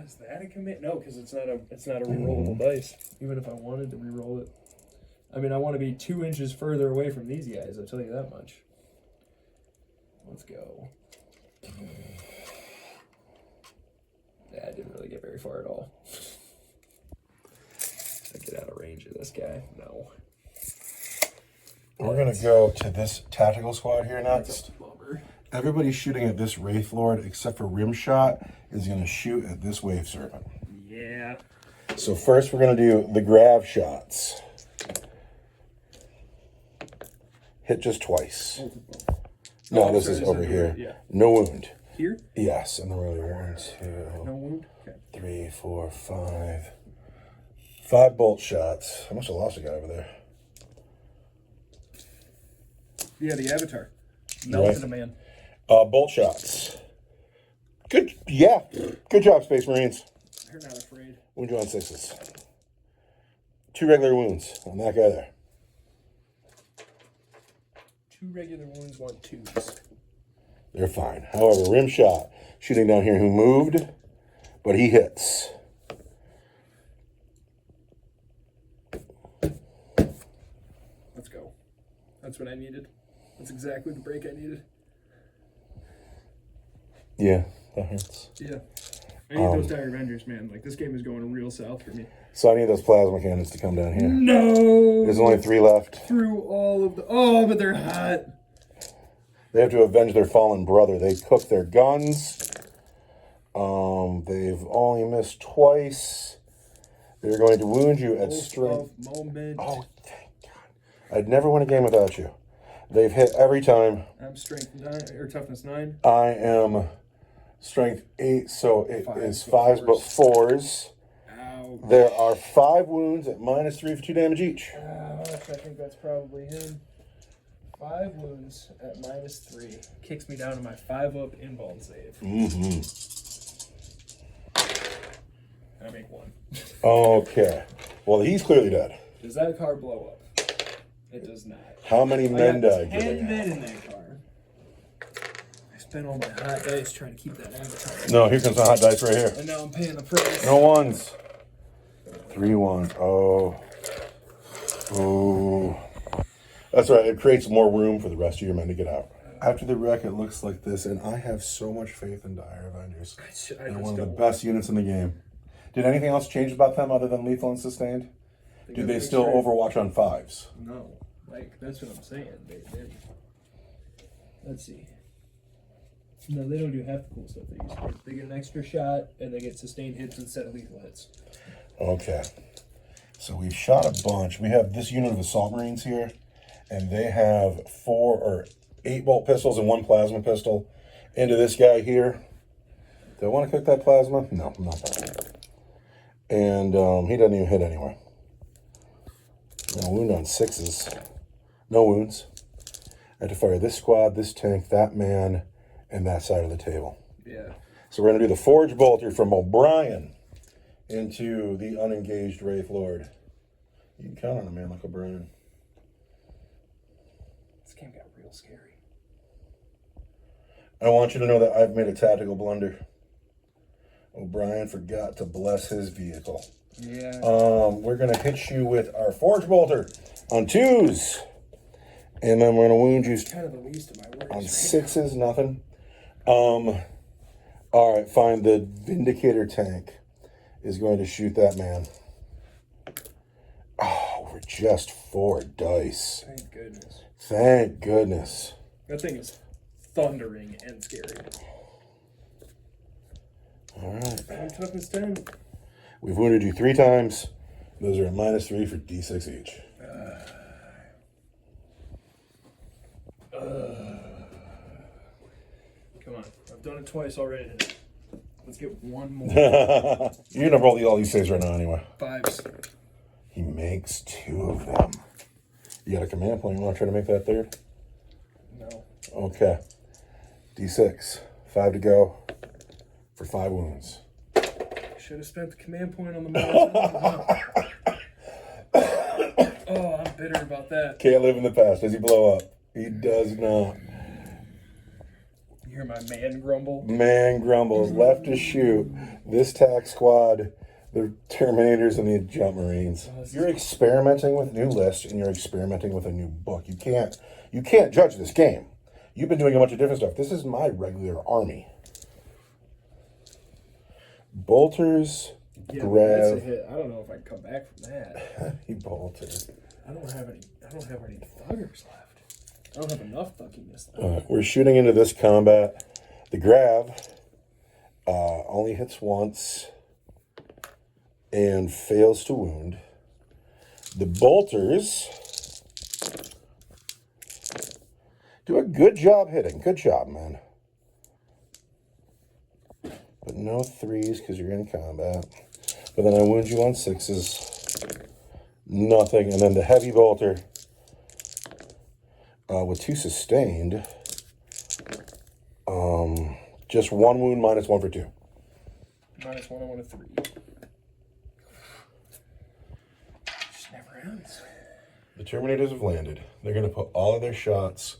Is that a commit? No, because it's not a rerollable dice. Even if I wanted to reroll it, I mean, I want to be 2 inches further away from these guys. I'll tell you that much. Let's go. Yeah, I didn't really get very far at all. I get out of range of this guy. No. We're gonna go to this tactical squad here next. Bummer. Everybody shooting at this Wraith Lord, except for Rimshot, is gonna shoot at this Wave Serpent. Yeah. So first we're gonna do the grav shots. Hit just twice. No, this is over here. Yeah. No wound. Here? Yes, and then we're really 1, 2, No wound? Okay. 3, 4, 5. 5 bolt shots. How much I lost a guy over there? Yeah, the Avatar. Melted a man. Bolt shots. Good, yeah. Good job, Space Marines. They're not afraid. Wound you on 6s. 2 regular wounds on that guy there. 2 regular wounds, 1 2s. They're fine. However, Rimshot shooting down here who moved, but he hits. Let's go. That's what I needed. That's exactly the break I needed. Yeah, that hurts. Yeah. I need those Dire Avengers, man. Like, this game is going real south for me. So I need those plasma cannons to come down here. No! There's only 3 left. Through all of the... Oh, but they're hot. They have to avenge their fallen brother. They cook their guns. They've only missed twice. They're going to wound you at strength. Moment. Oh, thank God. I'd never win a game without you. They've hit every time. I'm strength 9, or toughness 9. I am strength 8, so it is 5s but 4s. Ow. There are 5 wounds at -3 for 2 damage each. Ouch, I think that's probably him. 5 wounds at -3. Kicks me down to my 5-up invuln save. Mm-hmm. I make 1. Okay. Well, he's clearly dead. Does that car blow up? It does not. How many men died? 10 men in that car. I spent all my hot dice trying to keep that Avatar. No, here comes the hot dice right here. And now I'm paying the price. No ones. 3 ones. Oh. Oh. That's right. It creates more room for the rest of your men to get out. After the wreck, it looks like this, and I have so much faith in Dire Avengers. They're one of the best units in the game. Did anything else change about them other than lethal and sustained? Do they still Overwatch on 5s? No. Like, that's what I'm saying. Let's see. No, they don't do half the cool stuff they used to. They get an extra shot, and they get sustained hits instead of lethal hits. Okay. So we've shot a bunch. We have this unit of Assault Marines here, and they have 4 or 8 bolt pistols and 1 plasma pistol into this guy here. Do I want to cook that plasma? No, not that. And he doesn't even hit anywhere. No wound on 6s. No wounds. I have to fire this squad, this tank, that man, and that side of the table. Yeah. So we're going to do the Forge Bolter from O'Brien into the unengaged Wraith Lord. You can count on a man like O'Brien. This game got real scary. I want you to know that I've made a tactical blunder. O'Brien forgot to bless his vehicle. Yeah. We're going to hit you with our Forge Bolter on 2s. And then we're going to wound you Kind of the least of my worries. on 6s, nothing. All right, fine. The Vindicator tank is going to shoot that man. Oh, we're just 4 dice. Thank goodness. Thank goodness. That thing is thundering and scary. All right. I'm toughness 10. We've wounded you 3 times. Those are a -3 for D6 each. Come on. Done it twice already today. Let's get one more. You're gonna roll all these saves right now anyway. 5s. He makes 2 of them. You got a command point. You want to try to make that 3rd? No. Okay. D6. 5 to go for 5 wounds. Should have spent the command point on the model. Oh, I'm bitter about that. Can't live in the past. Does he blow up? He does not. You hear my man grumble? Man grumbles. Left to shoot. This tack squad, the Terminators and the Jump Marines. You're experimenting with new lists and you're experimenting with a new book. You can't judge this game. You've been doing a bunch of different stuff. This is my regular army. Bolters, Yeah, Grav. that's a hit. I don't know if I can come back from that. He bolted. I don't have any thuggers left. I don't have enough thugginess left. We're shooting into this combat. The Grav only hits once and fails to wound. The Bolters do a good job hitting. Good job, man. But no 3s because you're in combat. But then I wound you on 6s. Nothing. And then the Heavy Bolter with 2 sustained. Just 1 wound minus 1 for 2. Minus 1, I want a 3. Just never ends. The Terminators have landed. They're going to put all of their shots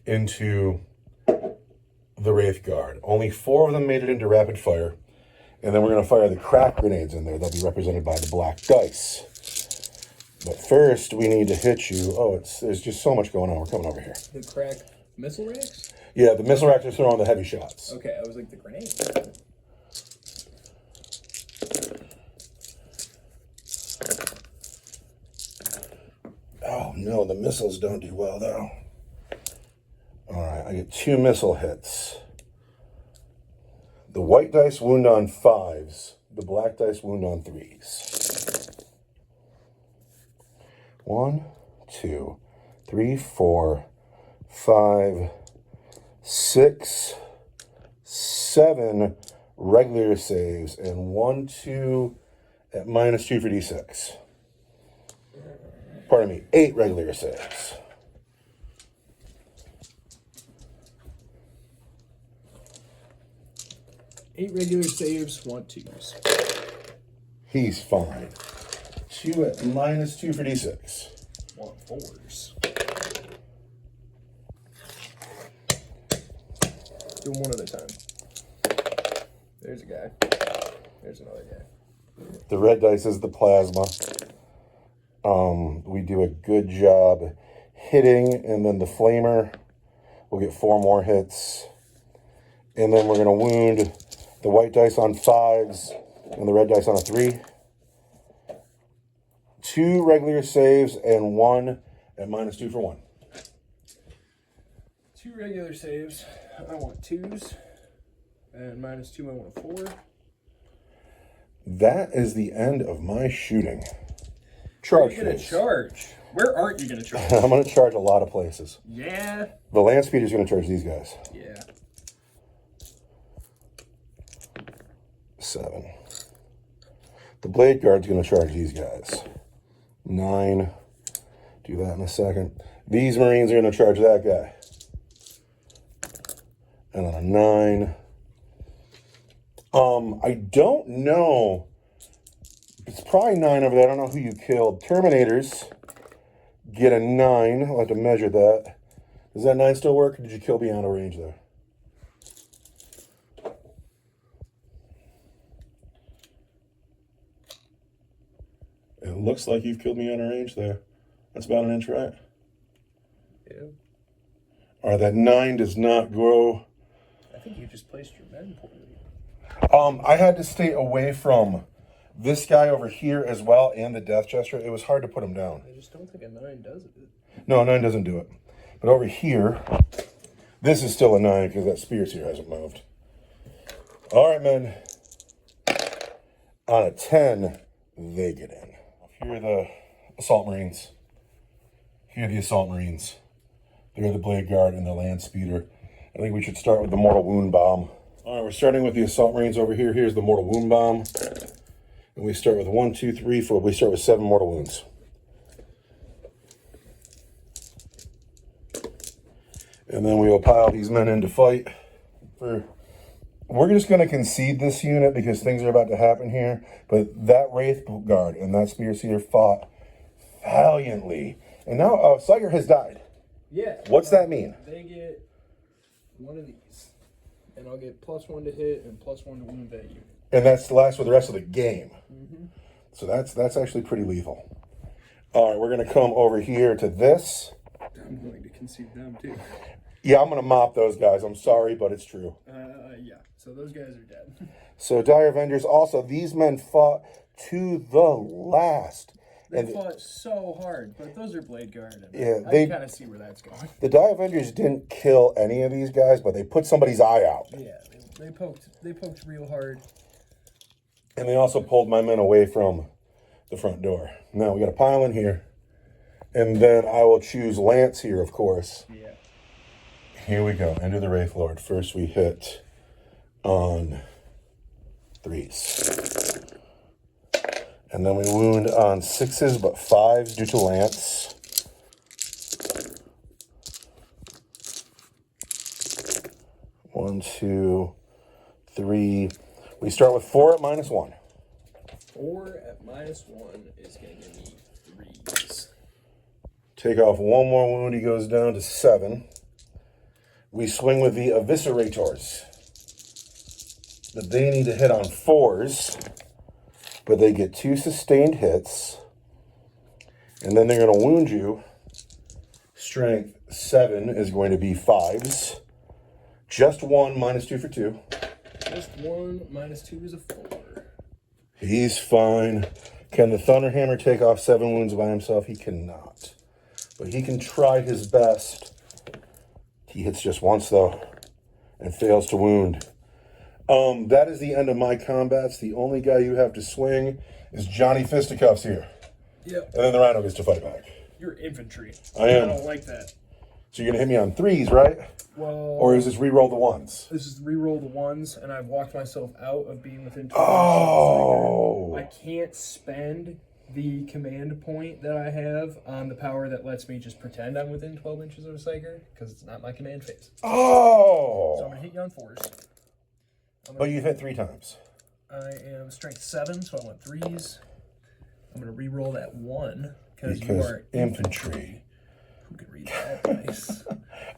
into the Wraith Guard. Only 4 of them made it into rapid fire. And then we're going to fire the crack grenades in there. They'll be represented by the black dice. But first, we need to hit you. Oh, there's just so much going on. We're coming over here. The crack missile racks? Yeah, the missile racks are throwing the heavy shots. Okay, I was like the grenade. Oh, no, the missiles don't do well, though. All right, I get 2 missile hits. The white dice wound on 5s. The black dice wound on 3s. 1, 2, 3, 4, 5, 6, 7 regular saves, and 1, 2 at minus 2 for D6. Pardon me, 8 regular saves. Eight regular saves, 1 2s. He's fine. 2 at minus 2 for D6. 1 4s. Do them one at a time. There's a guy. There's another guy. The red dice is the plasma. We do a good job hitting, and then the flamer will get 4 more hits. And then we're going to wound the white dice on 5s and the red dice on a 3. 2 regular saves and 1 at minus 2 for 1. 2 regular saves. I want 2s. And minus 2, I want a 4. That is the end of my shooting. Charge, You're going to please. charge. Where aren't you going to charge? I'm going to charge a lot of places. Yeah. The land speeder's going to charge these guys. Yeah. 7. The blade guard's going to charge these guys. 9. Do that in a second. These Marines are going to charge that guy. And then a 9. I don't know. It's probably 9 over there. I don't know who you killed. Terminators get a 9. I'll have to measure that. Does that 9 still work, or did you kill beyond a range there? It looks like you've killed me on a range there. That's about an inch, right? Yeah. All right, that 9 does not grow. I think you just placed your men poorly. I had to stay away from this guy over here as well and the Death Jester. It was hard to put him down. I just don't think a 9 does it. No, 9 doesn't do it. But over here, this is still a 9 because that spears here hasn't moved. All right, men. On a 10, they get in. Here are the Assault Marines. Here are the Assault Marines. They're the Blade Guard and the Land Speeder. I think we should start with the Mortal Wound Bomb. All right, we're starting with the assault marines over here. Here's the mortal wound bomb. And we start with 1, 2, 3, 4. We start with 7 mortal wounds. And then we will pile these men in to fight. We're just going to concede this unit because things are about to happen here. But that Wraith Guard and that Spear Seer fought valiantly. And now Sliger has died. Yeah. What's that mean? They get one of these. And I'll get +1 to hit and +1 to wound that unit. And that's the last for the rest of the game. Mm-hmm. So that's actually pretty lethal. All right, we're going to come over here to this. I'm going to concede them too. Yeah, I'm going to mop those guys. I'm sorry, but it's true. Yeah. So those guys are dead. So Dire Avengers also, these men fought to the last. They fought so hard, but those are Blade Guard. And yeah, I can kind of see where that's going. The Dire Avengers didn't kill any of these guys, but they put somebody's eye out. Yeah, they poked real hard. And they also pulled my men away from the front door. Now we got a pile in here. And then I will choose Lance here, of course. Yeah. Here we go. Enter the Wraith Lord. First we hit on 3s. And then we wound on 6s, but 5s due to Lance. One, 2, 3. We start with 4 at -1. 4 at -1 is going to be 3s. Take off 1 more wound. He goes down to 7. We swing with the Eviscerators. But they need to hit on 4s. But they get 2 sustained hits. And then they're going to wound you. Strength 7 is going to be 5s. Just 1, -2 for 2. Just 1, -2 is a 4. He's fine. Can the Thunderhammer take off 7 wounds by himself? He cannot. But he can try his best. He hits just once, though, and fails to wound. That is the end of my combats. The only guy you have to swing is Johnny Fisticuffs here. Yep. And then the Rhino gets to fight back. You're infantry. I am. I don't like that. So you're going to hit me on 3s, right? Well, Or is this re-roll the 1s? this is re-roll the 1s, and I've walked myself out of being within 20. Oh. I can't spend the command point that I have on the power that lets me just pretend I'm within 12 inches of a Psyker, because it's not my command phase. So I'm Oh. going to hit you on 4s. But you've hit 3 times. I am strength 7, so I want 3s. I'm going to re-roll that 1, because you Because are infantry. Who can read that? Nice.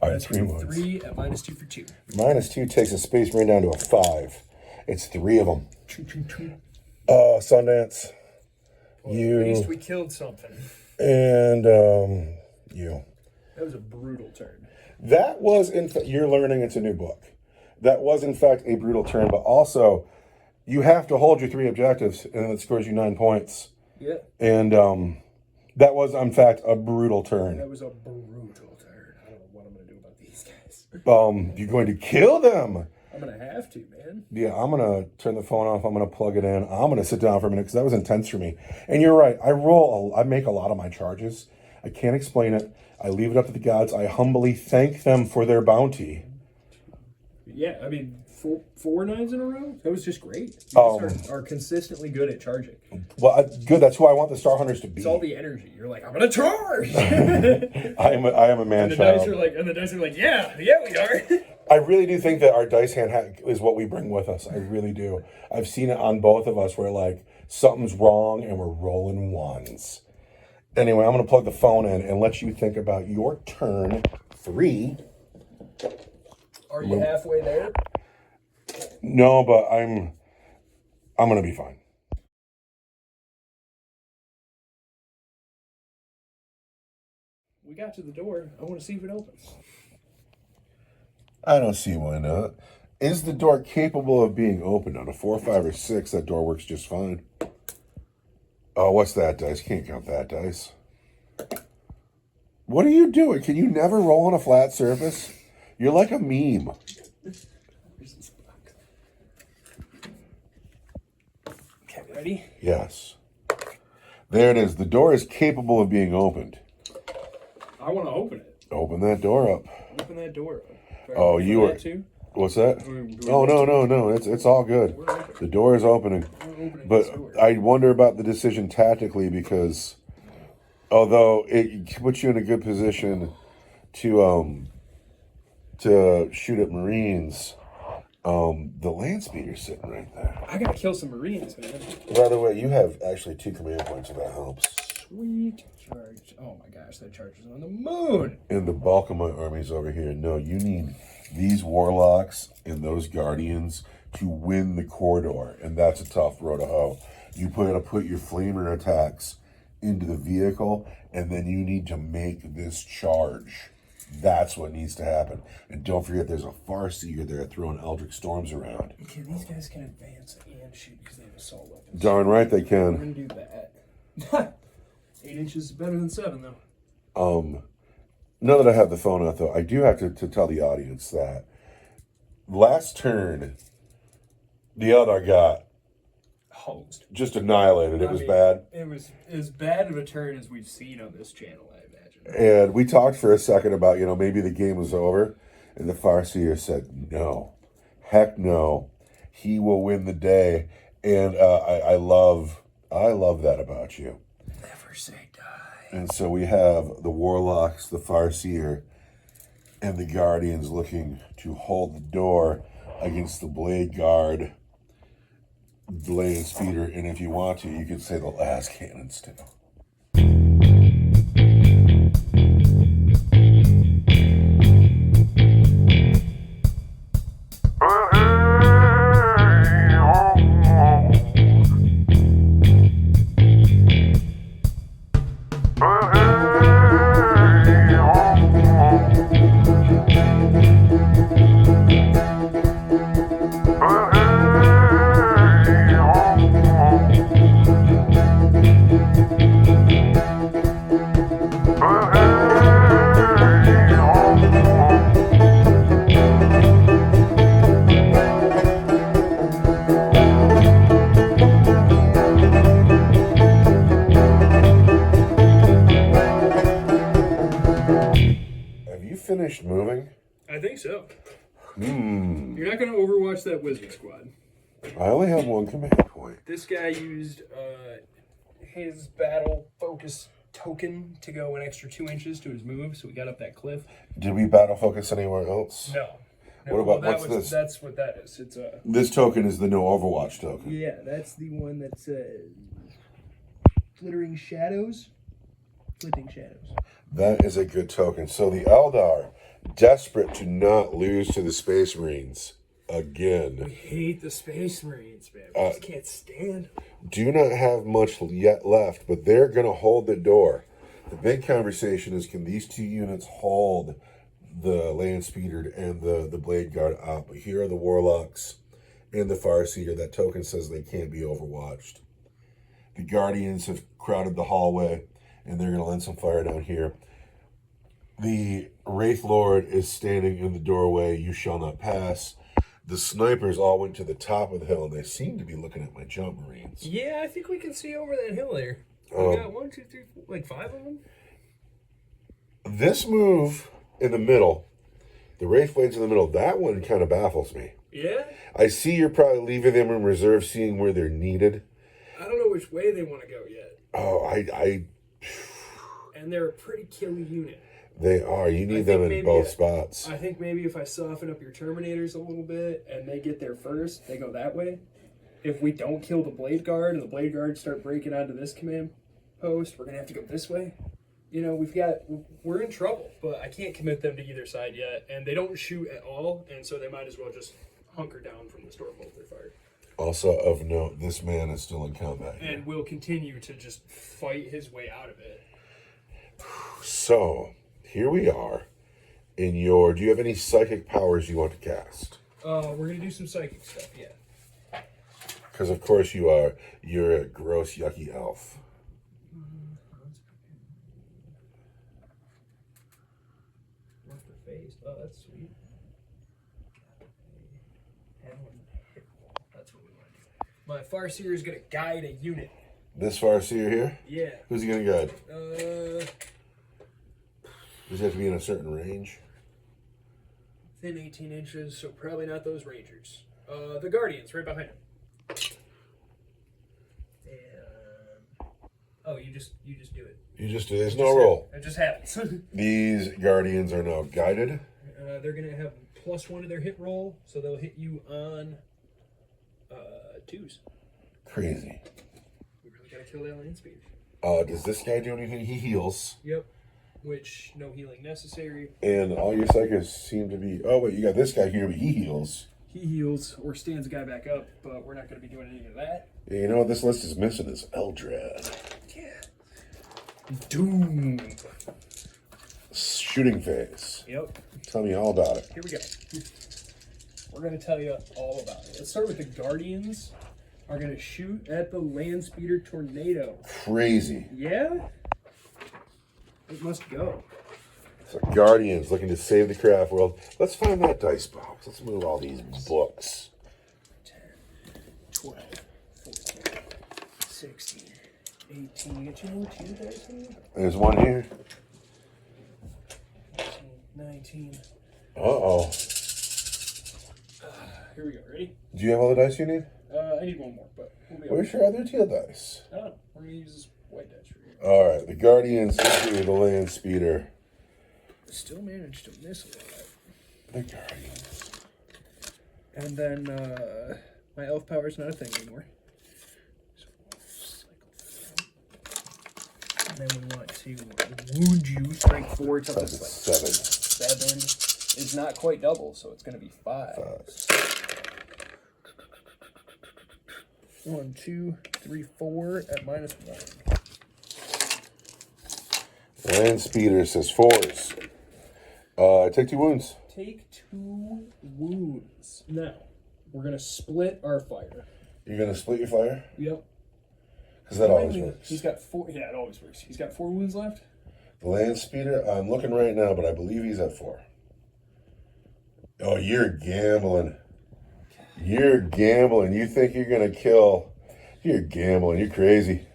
All right, 3 wounds. 3 at -2 for 2. -2 takes a Space Marine down to a 5. It's 3 of them. Choo, choo, choo. Sundance. Well, You. at least we killed something. And you. That was a brutal turn. That was, in fact, you're learning it's a new book. That was, in fact, a brutal turn, but also, you have to hold your 3 objectives, and then it scores you 9 points. Yeah. And that was, in fact, a brutal turn. That was a brutal turn. I don't know what I'm going to do about these guys. You're going to kill them. I'm going to have to, man. Yeah, I'm going to turn the phone off. I'm going to plug it in. I'm going to sit down for a minute because that was intense for me. And you're right. I make a lot of my charges. I can't explain it. I leave it up to the gods. I humbly thank them for their bounty. Yeah, I mean, four 9s in a row? That was just great. You guys are consistently good at charging. Well, good. That's who I want the Star Hunters to be. It's all the energy. You're like, I'm going to charge! I am a man and the child. dice are like, yeah, we are. I really do think that our dice hand is what we bring with us. I really do. I've seen it on both of us where, like, something's wrong and we're rolling 1s. Anyway, I'm going to plug the phone in and let you think about your turn 3. Are you halfway there? No, but I'm going to be fine. We got to the door. I want to see if it opens. I don't see why not. Is the door capable of being opened? On a 4, 5, or 6, that door works just fine. Oh, what's that dice? Can't count that dice. What are you doing? Can you never roll on a flat surface? You're like a meme. Where's this box? Okay, ready? Yes. There it is. The door is capable of being opened. I want to open it. Open that door up. Open that door up. Oh, you are. What's that? Oh, no. It's all good. The door is opening. But I wonder about the decision tactically because although it puts you in a good position to shoot at Marines, the land speeder's sitting right there. I gotta kill some Marines, man. By the way, you have actually 2 command points, so that helps. Sweet charge. Oh my gosh, that charge is on the moon. And the bulk of my army's over here. No, you need these warlocks and those guardians to win the corridor, and that's a tough road to hoe. You put your flamer attacks into the vehicle, and then you need to make this charge. That's what needs to happen. And don't forget, there's a Farseer there throwing Eldritch Storms around. Okay, these guys can advance and shoot because they have assault weapons. Darn right they We're can. gonna do that. 8 inches is better than 7, though. Now that I have the phone out, though, I do have to tell the audience that last turn, the Eldar got Hosed. just annihilated. It was bad. It was as bad of a turn as we've seen on this channel, I imagine. And we talked for a second about, maybe the game was over. And the Farseer said, no. Heck no. He will win the day. And I love that about you. Never say die. And so we have the Warlocks, the Farseer, and the Guardians looking to hold the door against the Blade Guard, the Land Speeder, and if you want to, you could say the Last Cannons too. Finished moving? I think so. You're not going to overwatch that Wizard Squad. I only have 1 command point. This guy used his battle focus token to go an extra 2 inches to his move, so we got up that cliff. Did we battle focus anywhere else? No. What about, what's this? That's what that is. It's a. This token is the no Overwatch token. Yeah, that's the one that says flittering shadows. Flipping shadows. That is a good token. So the Eldar, desperate to not lose to the Space Marines again. We hate the Space Marines, man. We just can't stand them. Do not have much yet left, but they're going to hold the door. The big conversation is, can these 2 units hold the Land Speeder and the Blade Guard up? But here are the Warlocks and the Farseer. That token says they can't be overwatched. The Guardians have crowded the hallway, and they're going to lend some fire down here. The Wraith Lord is standing in the doorway. You shall not pass. The snipers all went to the top of the hill, and they seem to be looking at my jump Marines. Yeah, I think we can see over that hill there. We got 1, 2, 3, 4, like 5 of them. This move in the middle, the Wraith Blades in the middle, that one kind of baffles me. Yeah? I see you're probably leaving them in reserve, seeing where they're needed. I don't know which way they want to go yet. Oh, And they're a pretty killy unit. They are. You need them in both spots. I think maybe if I soften up your Terminators a little bit and they get there first, they go that way. If we don't kill the Blade Guard and the Blade Guard start breaking onto this command post, we're going to have to go this way. We're in trouble, but I can't commit them to either side yet. And they don't shoot at all, and so they might as well just hunker down from the Stronghold they're fired. Also of note, this man is still in combat here. And will continue to just fight his way out of it. So, here we are. Do you have any psychic powers you want to cast? We're going to do some psychic stuff, yeah. Because, of course, you're a gross, yucky elf. What's the face? Oh, that's sweet. That's what we want to do. My Farseer is going to guide a unit. This Farseer here? Yeah. Who's he going to guide? Let's Does he have to be in a certain range? within 18 inches, so probably not those Rangers. The Guardians, right behind him. And oh, you just do it. You just do. There's no roll. It just happens. These Guardians are now guided. They're gonna have +1 to their hit roll, so they'll hit you on 2s. Crazy. We really gotta kill that land speed. Does this guy do anything? He heals. Yep. Which, no healing necessary. And all your psychers seem to be... Oh, wait, you got this guy here, but he heals. He heals or stands a guy back up, but we're not going to be doing any of that. Yeah, you know what this list is missing is Eldrad. Yeah. Doom. Shooting phase. Yep. Tell me all about it. Here we go. We're going to tell you all about it. Let's start with the Guardians. Are going to shoot at the land speeder tornado. Crazy. Yeah? It must go. So Guardians looking to save the craft world. Let's find that dice box. Let's move all these books. 10, 12, 14, 16, 18. Get you more 2 dice in here? There's one here. 18, 19. Uh-oh. Here we go. Ready? Do you have all the dice you need? I need one more, but we'll be Where's your other teal dice? I don't know. We're going to use this white dice for you. All right, the Guardians into the land speeder. Still managed to miss a lot. The Guardians. And then my elf power is not a thing anymore. So we'll cycle through. And then we want to wound you. Strength 4. It's up to That's 7. 7 is not quite double, so it's going to be 5. 1, 2, 3, 4 at -1. Land speeder says 4s. Take 2 wounds. Take 2 wounds. Now, we're going to split our fire. You're going to split your fire? Yep. Because that always works. He's got 4. Yeah, it always works. He's got 4 wounds left. The land speeder, I'm looking right now, but I believe he's at 4. Oh, you're gambling. You're gambling. You think you're going to kill. You're gambling. You're crazy.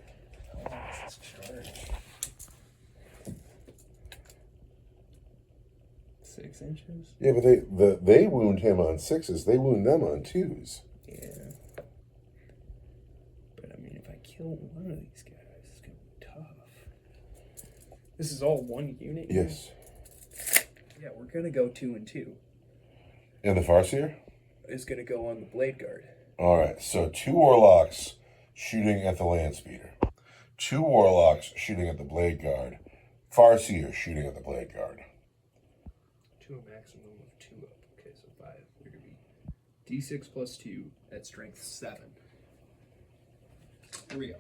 6 inches. Yeah, but they wound him on 6s. They wound them on 2s. Yeah. But I mean, if I kill one of these guys, it's going to be tough. This is all one unit? Yes. Yeah, we're going to go 2 and 2. And the Farseer? Is going to go on the Blade Guard. All right, so 2 Warlocks shooting at the land speeder. 2 Warlocks shooting at the Blade Guard. Farseer shooting at the Blade Guard. To a maximum of 2 up. Okay, so 5. They're going to be D6 plus 2 at strength 7. Here we go.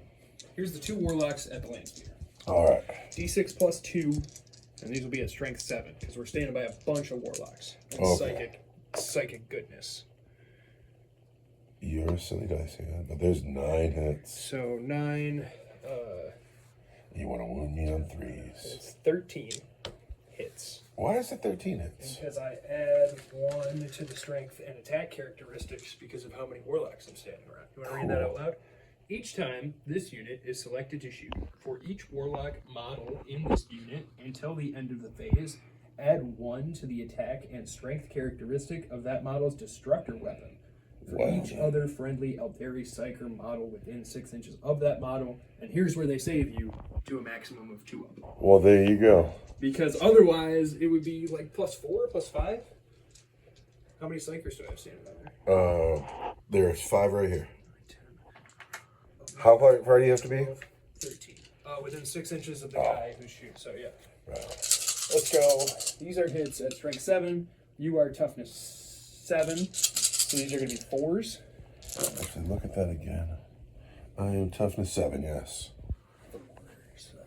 Here's the 2 Warlocks at the land speeder. All right. D6 plus 2, and these will be at strength 7, because we're standing by a bunch of Warlocks. And Okay. psychic goodness. You're a silly dice hand, but there's 9 hits. So 9, You want to wound me on 3s. it's 13 hits. Why is it 13 hits? Because I add 1 to the strength and attack characteristics because of how many Warlocks I'm standing around. You want to read that out loud? Each time this unit is selected to shoot, for each Warlock model in this unit until the end of the phase, add 1 to the attack and strength characteristic of that model's destructor weapon. For each other friendly Eldari Psyker model within 6 inches of that model, and here's where they save you to a maximum of 2 up. Well, there you go. Because otherwise, it would be like +4, +5. How many Psykers do I have standing on there? There's 5 right here. 10, How far do you have to be? 12, 13. Within 6 inches of the guy who shoots, so yeah. Right. Let's go. These are hits at strength 7. You are toughness 7. So these are going to be 4s. Actually, look at that again. I am toughness 7, yes.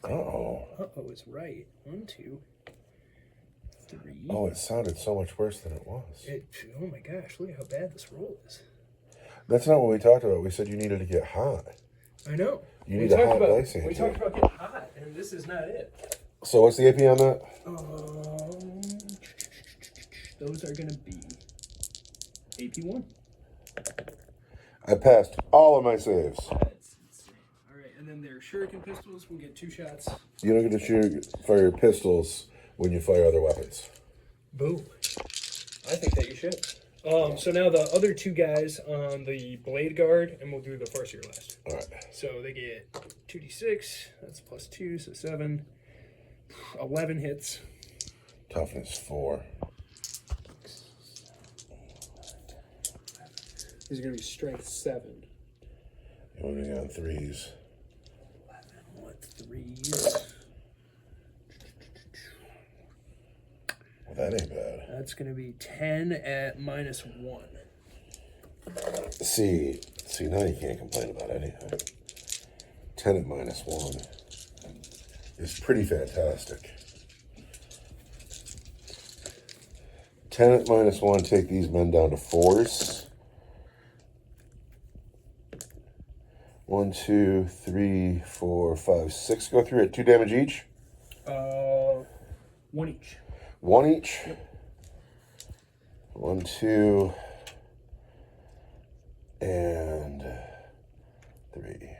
Uh-oh. Uh-oh, it's right. 1, 2, 3. Oh, it sounded so much worse than it was. Oh my gosh, look at how bad this roll is. That's not what we talked about. We said you needed to get hot. I know. You need a hot dice hand. We talked about getting hot, and this is not it. So what's the AP on that? Those are going to be AP1. I passed all of my saves. That's insane. All right, and then their shuriken pistols will get 2 shots. You don't get to fire your pistols when you fire other weapons. Boom. I think that you should. So now the other two guys on the blade guard, and we'll do the farseer last. All right. So they get 2d6. That's +2, so 7. 11 hits. Toughness 4. These are going to be strength 7. You're only on 3s. 11 with 3s. Well, that ain't bad. That's going to be 10 at -1. See, now you can't complain about anything. 10 at -1 is pretty fantastic. 10 at -1, take these men down to 4s. 1, 2, 3, 4, 5, 6 go through at 2 damage each? 1 each. 1 each? Yep. 1, 2, and 3.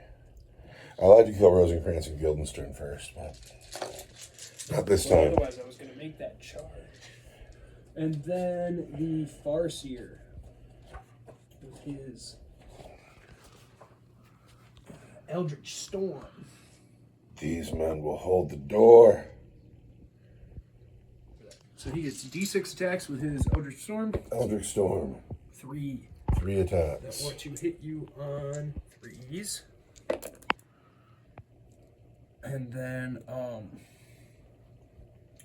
I like to kill Rosencrantz and Guildenstern first, but not this time. Otherwise, I was going to make that charge. And then the Farseer with his Eldritch Storm. These men will hold the door. So he gets D6 attacks with his Eldritch Storm. Eldritch Storm. 3. 3 That attacks. want to hit you on 3s. And then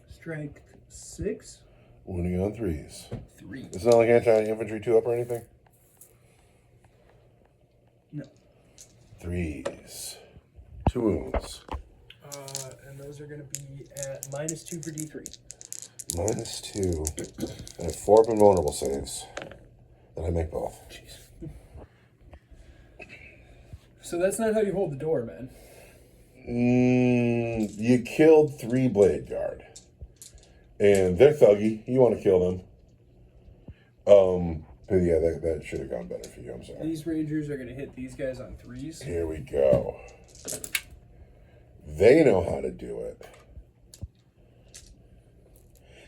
strength 6. Wounding on 3s. 3. It's not like anti-infantry 2-up or anything? No. 3s. 2 wounds. And those are going to be at -2 for D3. -2. And 4 up and vulnerable saves. Then I make both. Jeez. So that's not how you hold the door, man. You killed 3 Blade Guard. And they're thuggy. You want to kill them. But yeah, that should have gone better for you. I'm sorry. These Rangers are going to hit these guys on 3s. Here we go. They know how to do it.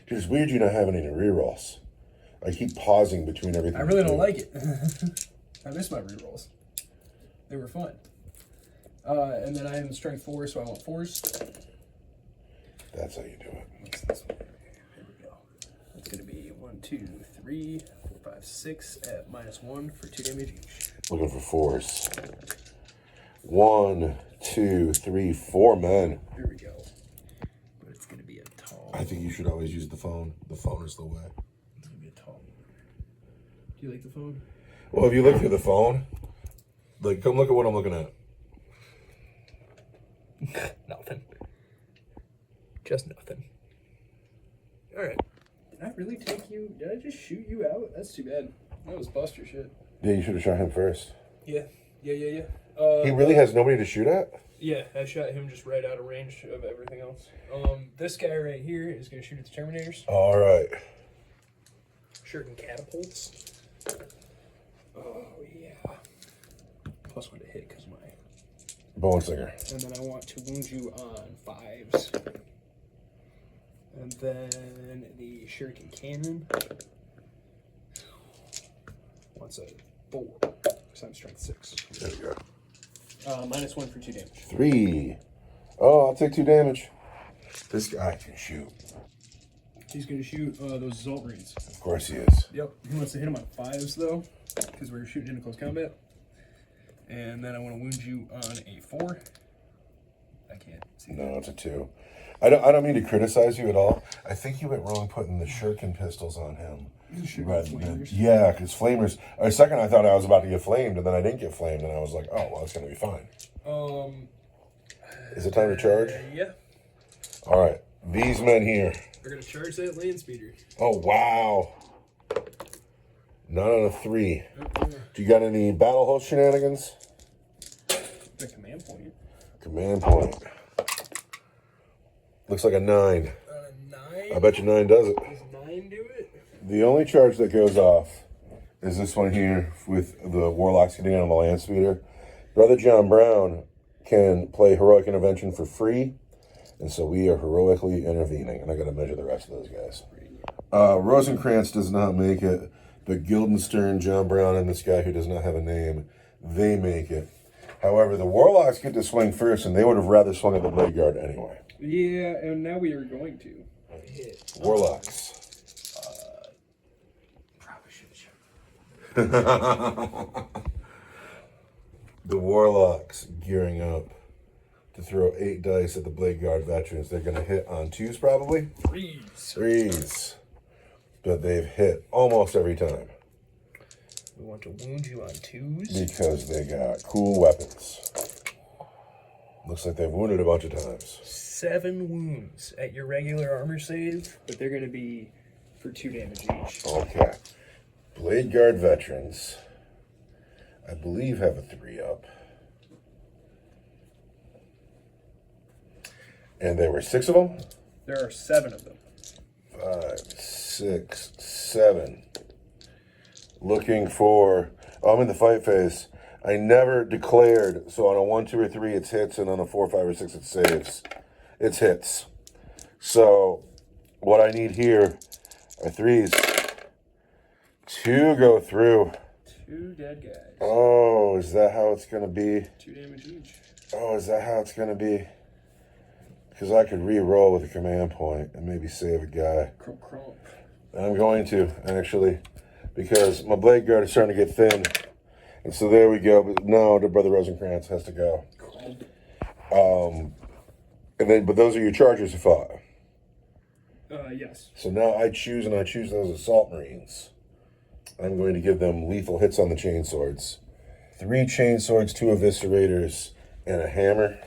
Dude, it's weird you not having any rerolls. I keep pausing between everything. I really don't like it. I miss my rerolls. They were fun. And then I am strength 4, so I want 4s. That's how you do it. What's this one? Here we go. It's going to be 1, 2, 3, 4, 5, 6 at -1 for 2 damage each. Looking for 4s. 1, 2, 3, 4 men. Here we go. But it's going to be a tall. I think you should always use the phone. The phone is the way. It's going to be a tall. Do you like the phone? Well, if you look through the phone, like, come look at what I'm looking at. Nothing. Just nothing. Alright. Did I really take you? Did I just shoot you out? That's too bad. That was Buster shit. Yeah, you should have shot him first. Yeah. He really has nobody to shoot at? Yeah, I shot him just right out of range of everything else. This guy right here is going to shoot at the Terminators. All right. Shooting catapults. Oh, yeah. +1 to hit because my... Bone Singer. And then I want to wound you on 5s. And then the Shuriken Cannon. What's a 4? So I'm strength 6. There we go. -1 for 2 damage. 3. Oh, I'll take 2 damage. This guy can shoot. He's going to shoot those Assault Marines. Of course he is. Yep. He wants to hit him on 5s, though, because we're shooting into close combat. And then I want to wound you on a 4. I can't see that. No, it's a 2. I don't mean to criticize you at all. I think you went wrong putting the Shuriken pistols on him. Rather than, yeah, because flamers. A second, I thought I was about to get flamed, and then I didn't get flamed, and I was like, "Oh, well, it's gonna be fine." Is it time to charge? Yeah. All right, these men here. They're gonna charge that land speeder. Oh wow! Not on a 3. Do you got any battle host shenanigans? The command point. Command point. Looks like a 9. On a 9. I bet you 9 does it. Does 9 do it? The only charge that goes off is this one here with the Warlocks getting on the land speeder. Brother John Brown can play Heroic Intervention for free, and so we are heroically intervening. And I got to measure the rest of those guys. Rosencrantz does not make it, but Guildenstern, John Brown, and this guy who does not have a name, they make it. However, the Warlocks get to swing first, and they would have rather swung at the Blade Guard anyway. Yeah, and now we are going to hit Warlocks. probably should. The Warlocks gearing up to throw 8 dice at the Blade Guard veterans. They're going to hit on 2s probably. 3s. But they've hit almost every time. We want to wound you on 2s. Because they got cool weapons. Looks like they've wounded a bunch of times. 7 wounds at your regular armor save, but they're going to be for 2 damage each. Okay. Blade Guard veterans, I believe, have a 3 up. And there were 6 of them? There are 7 of them. 5, 6, 7. Looking for... Oh, I'm in the fight phase. I never declared, so on a 1, 2, or 3, it's hits, and on a 4, 5, or 6, it saves. It's hits. So, what I need here are 3s. 2 go through. 2 dead guys. Oh, is that how it's going to be? 2 damage each. Oh, is that how it's going to be? Because I could re-roll with a command point and maybe save a guy. Crump, crump. I'm going to, actually, because my Blade Guard is starting to get thin. And so there we go. But no, the Brother Rosencrantz has to go. But those are your chargers of 5. Yes. So now I choose those Assault Marines. I'm going to give them lethal hits on the chainswords. 3 chainswords, 2 eviscerators, and a hammer.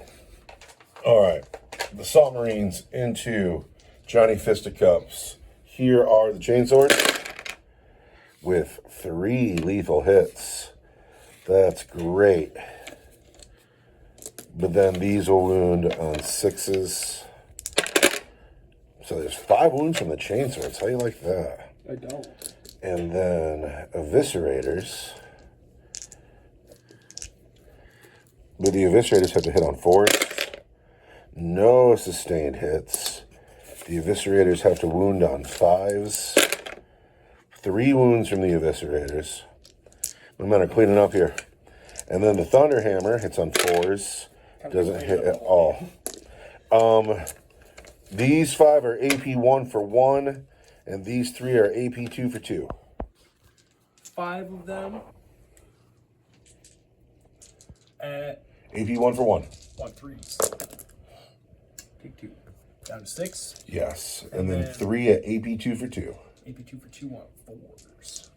All right. The Assault Marines into Johnny Fisticuffs. Here are the chainswords with 3 lethal hits. That's great. But then these will wound on 6s. So there's 5 wounds from the chainswords. How do you like that? I don't. And then eviscerators. But the eviscerators have to hit on 4s. No sustained hits. The eviscerators have to wound on 5s. 3 wounds from the eviscerators. No matter cleaning up here. And then the Thunderhammer hits on 4s. Doesn't hit at all. These 5 are AP 1 for 1, and these 3 are AP 2 for 2. 5 of them at AP 1 for 1. 1 3s. Take 2. Down to 6. Yes. And then 3 at AP 2 for 2. AP 2 for 2 on 4s.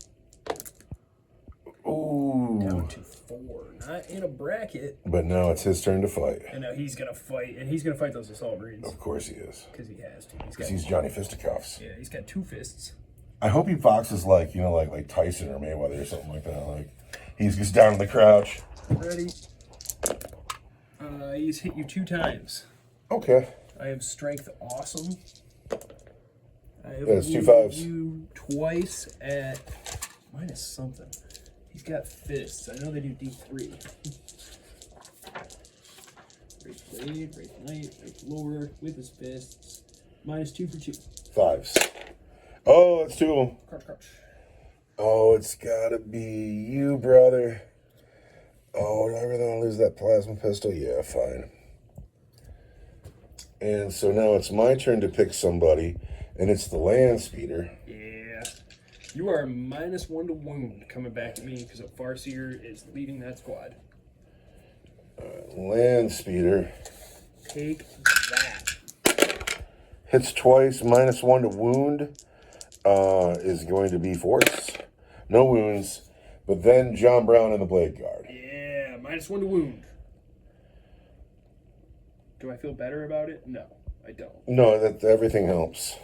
Ooh. Down to 4. Not in a bracket. But now it's his turn to fight. And now he's going to fight. And he's going to fight those Assault Marines. Of course he is. Because he has to. Because he's Johnny Fisticuffs. Yeah, he's got 2 fists. I hope he boxes like, like Tyson or Mayweather or something like that. Like, he's just down in the crouch. Ready? He's hit you 2 times. Okay. I have strength awesome. I have That's 2 5s. you twice at minus something. He's got fists. I know they do D3. Wraith Blade, Wraith Knight, Wraith Lord with his fists. Minus 2 for 2. 5s. Oh, it's 2 of them. Crouch, crouch. Oh, it's gotta be you, brother. Oh, do I really want to lose that plasma pistol? Yeah, fine. And so now it's my turn to pick somebody, and it's the land speeder. Yeah. You are minus 1 to wound coming back at me because a Farseer is leading that squad. Land speeder. Take that. Hits twice, minus 1 to wound. Is going to be force. No wounds. But then John Brown and the Blade Guard. Yeah, minus 1 to wound. Do I feel better about it? No, I don't. No, everything helps.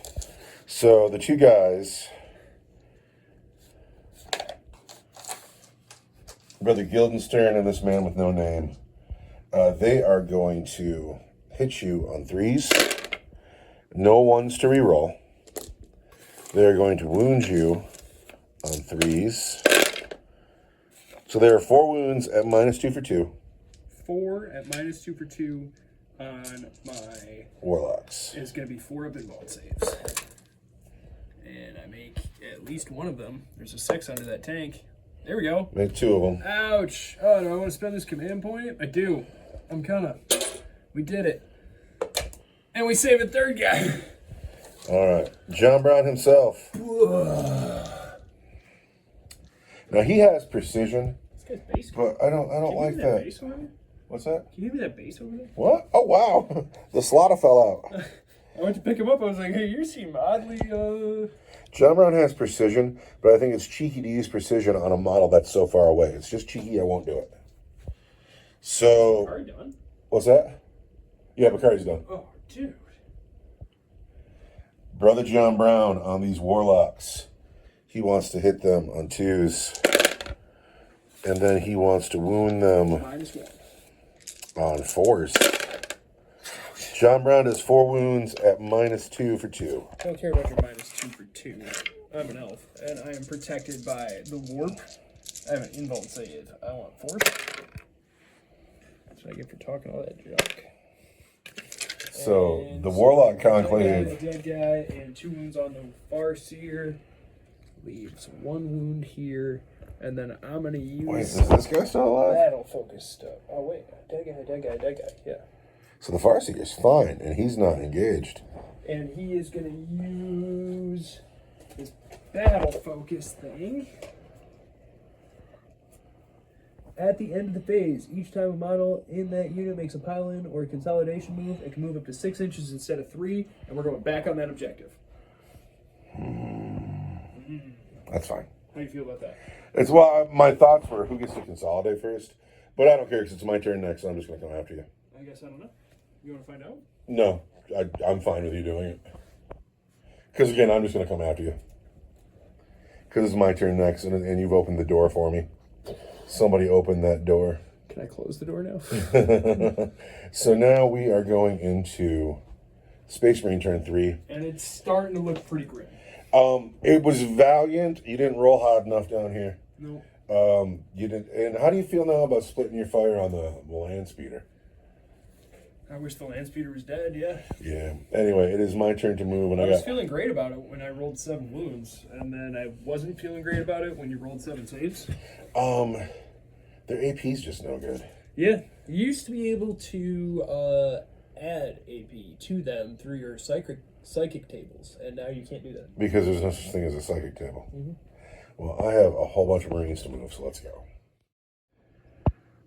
So the 2 guys, Brother Guildenstern and this man with no name, they are going to hit you on 3s. No 1s to reroll. They're going to wound you on 3s. So there are 4 wounds at minus 2 for 2. 4 at minus 2 for 2 on my Warlocks. is going to be 4 of the vault saves. And least one of them. There's a 6 under that tank. There we go. Make 2 of them. Ouch. Oh, do I want to spend this command point? I do. I'm kind of... We did it. And we save a 3rd guy. All right. John Brown himself. Now, he has precision, This guy's base. but I don't like that. Base over there? What's that? Can you give me that base over there? What? Oh, wow. The slaughter fell out. I went to pick him up. I was like, hey, you seem oddly, John Brown has precision, but I think it's cheeky to use precision on a model that's so far away. It's just cheeky, I won't do it. So... Are you done? What's that? Yeah, Bacardi's done. Oh, dude. Brother John Brown on these Warlocks. He wants to hit them on 2s. And then he wants to wound them -1. on 4s. John Brown does 4 wounds at -2 for 2. I don't care about your -2 for 2. I'm an elf, and I am protected by the warp. I have an invuln save. I want force. That's what I get for talking all that junk. So, And the Warlock so, Conclave. Dead guy, and 2 wounds on the Farseer. Leaves 1 wound here, and then I'm going to use... Wait, is this guy still alive? battle focus stuff. Oh, wait. Dead guy. Yeah. So the Farseer's fine, and he's not engaged. And he is going to use his battle focus thing. At the end of the phase, each time a model in that unit makes a pile-in or a consolidation move, it can move up to 6 inches instead of 3, and we're going back on that objective. That's fine. How do you feel about that? It's my thoughts were who gets to consolidate first, but I don't care because it's my turn next, so I'm just going to come after you. I guess I don't know. You want to find out? No, I'm fine with you doing it. Because again, I'm just going to come after you. Because it's my turn next, and you've opened the door for me. Somebody opened that door. Can I close the door now? So now we are going into Space Marine turn 3. And it's starting to look pretty grim. It was valiant. You didn't roll hard enough down here. No. You didn't. And how do you feel now about splitting your fire on the land speeder? I wish the land speeder was dead, yeah. Yeah. Anyway, it is my turn to move, and I was feeling great about it when I rolled 7 wounds, and then I wasn't feeling great about it when you rolled 7 saves. Their AP's just no good. Yeah, you used to be able to add AP to them through your psychic tables, and now you can't do that. Because there's no such thing as a psychic table. Mm-hmm. Well, I have a whole bunch of Marines to move, so let's go.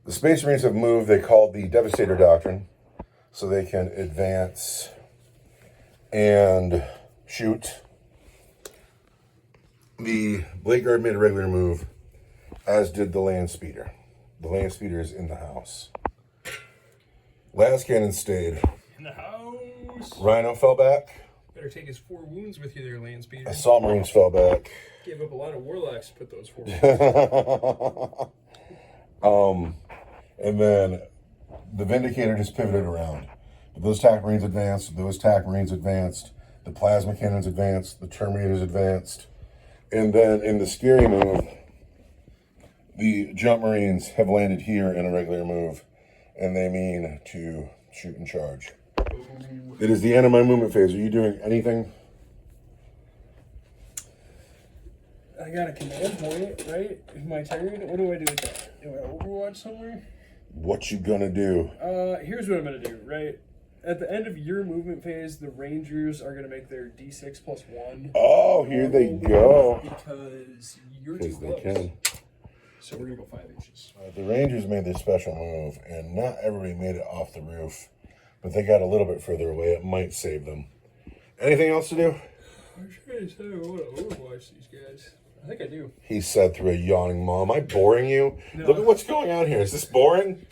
The Space Marines have moved. They called the Devastator Doctrine, so they can advance and shoot. The Blade Guard made a regular move, as did the Land Speeder. The Land Speeder is in the house. Las Cannon stayed. In the house. Rhino fell back. Better take his 4 wounds with you there, land speeder. Assault Marines fell back. Gave up a lot of warlocks to put those 4 wounds. And then the Vindicator just pivoted around. But those TAC Marines advanced, the Plasma Cannons advanced, the Terminators advanced. And then in the scary move, the Jump Marines have landed here in a regular move. And they mean to shoot and charge. It is the end of my movement phase. Are you doing anything? I got a command point, right? My turn. What do I do with that? Do I overwatch somewhere? What you gonna do? Here's what I'm gonna do, right? At the end of your movement phase, the Rangers are gonna make their D6 plus 1. Oh, here they go. Because you're too Because they close. can. So we're gonna go 5 inches. The Rangers made their special move, and not everybody made it off the roof, but they got a little bit further away. It might save them. Anything else to do? I'm trying to say I want to overwatch these guys. I think I do. He said through a yawning maw. Am I boring you? No. Look at what's going on here. Is this boring?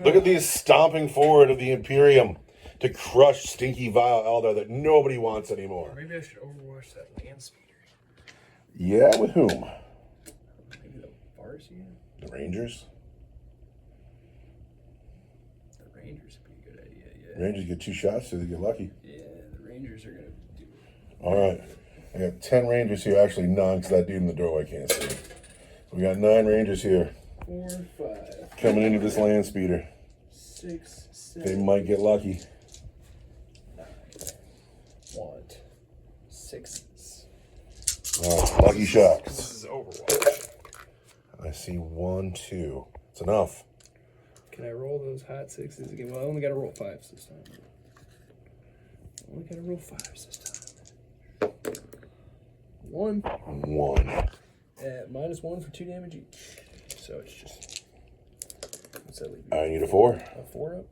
Look at these stomping forward of the Imperium to crush stinky vile Eldar that nobody wants anymore. Maybe I should overwatch that land speeder. Yeah, with whom? Maybe the Farseer? The Rangers? The Rangers would be a good idea, yeah. Rangers get 2 shots, so they get lucky. Yeah, the Rangers are going to do it. All right. I got 10 Rangers here. Actually, none, because that dude in the doorway can't see. So we got 9 Rangers here. 4, 5. Coming into this land speeder. 6, 7. They might get lucky. 9. Want 6s. Lucky Shocks. This is Overwatch. I see 1, 2. It's enough. Can I roll those hot sixes again? Well, I only got to roll 5s this time. I only got to roll 5s this time. 1. 1. At -1 for 2 damage each. So it's just. What's that leave you? I need a 4. A 4 up?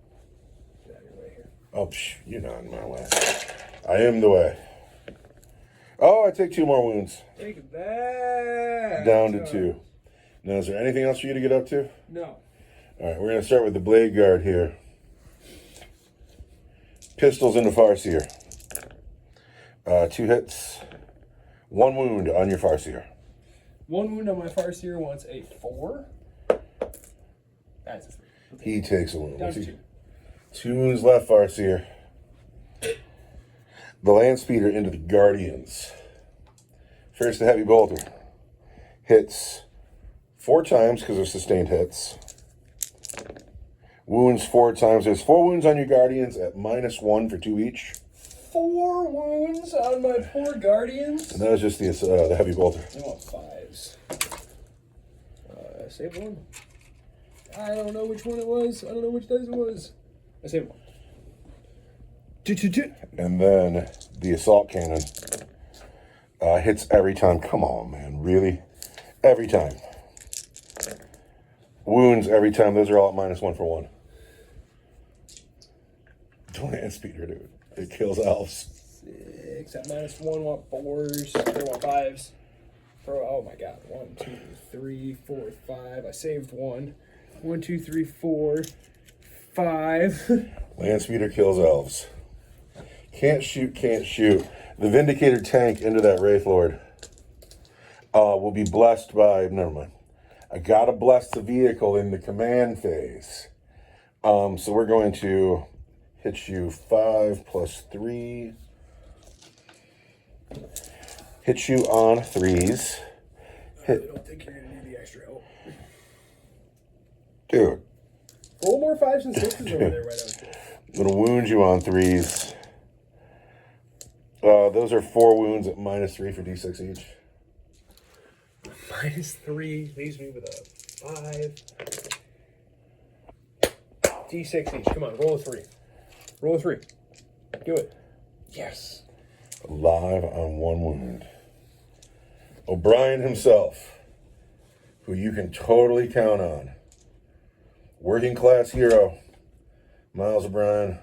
Get out of your way here. Oh, you're not in my way. I am the way. Oh, I take 2 more wounds. Take that. Down to 2. Now, is there anything else for you to get up to? No. All right, we're going to start with the Blade Guard here. Pistols into Farseer. 2 hits. 1 wound on your Farseer. 1 wound on my Farseer wants a 4. That's a 3. He takes a wound. Down to 2. 2 wounds left, Farseer. The Land Speeder into the Guardians. First, the Heavy Bolter. Hits 4 times because of sustained hits. Wounds 4 times. There's 4 wounds on your Guardians at -1 for 2 each. 4 wounds on my poor Guardians. And that was just the Heavy Bolter. I want 5s. Save 1. I don't know which one it was. I don't know which dice it was. I saved 1. And then the Assault Cannon hits every time. Come on, man. Really? Every time. Wounds every time. Those are all at -1 for 1. The Land Speeder, dude. It kills elves. 6 at -1. Want 4s. I want 5s. Oh my god. 1, 2, 3, 4, 5. I saved 1. 1, 2, 3, 4, 5. Land Speeder kills elves. Can't shoot, can't shoot. The Vindicator tank into that Wraith Lord will be blessed by... Never mind. I gotta bless the vehicle in the command phase. So we're going to hit you 5 plus 3. Hit you on 3s. I don't think you're going to need the extra help. Dude. Roll more 5s and 6s over there right out there. I'm going to wound you on 3s. Those are 4 wounds at -3 for d6 each. -3 leaves me with a 5. D6 each. Come on, roll a 3. Roll a 3. Do it. Yes. Alive on 1 wound. O'Brien himself, who you can totally count on. Working class hero, Miles O'Brien.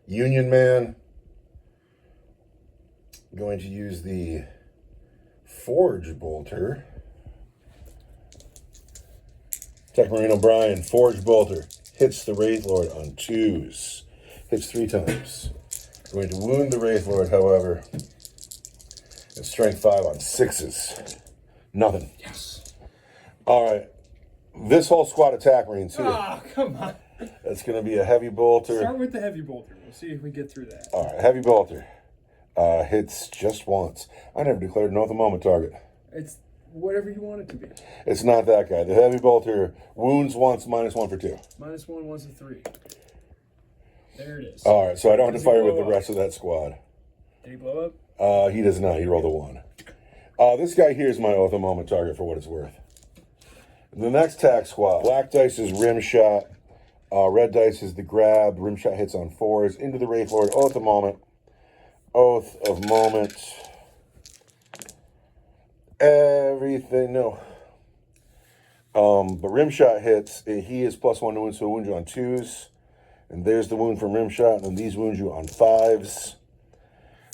Union man. Going to use the Forge Bolter. Tech Marine O'Brien, Forge Bolter. Hits the Wraith Lord on 2s. Hits 3 times. Going to wound the Wraith Lord, however. And strength 5 on 6s. Nothing. Yes. All right. This whole squad attack Marines too. Ah, come on. That's going to be a Heavy Bolter. Start with the Heavy Bolter. We'll see if we get through that. All right. Heavy Bolter. Hits just once. I never declared an oath a moment target. It's whatever you want it to be. It's not that guy. The Heavy Bolter wounds once, -1 for 2. -1 was a 3. There it is. All right. So I don't have to Does he fire with blow the up? rest of that squad. Did he blow up? He does not. He rolled a 1. This guy here is my oath a moment target for what it's worth. The next tack squad. Black dice is rim shot. Red dice is the grab. Rim shot hits on 4s. Into the Wraith Lord. Oath of moment. Oath of moment. Everything. No. But rim shot hits. He is +1 to wound, so he'll wound you on 2s. And there's the wound from rim shot. And then these wound you on 5s.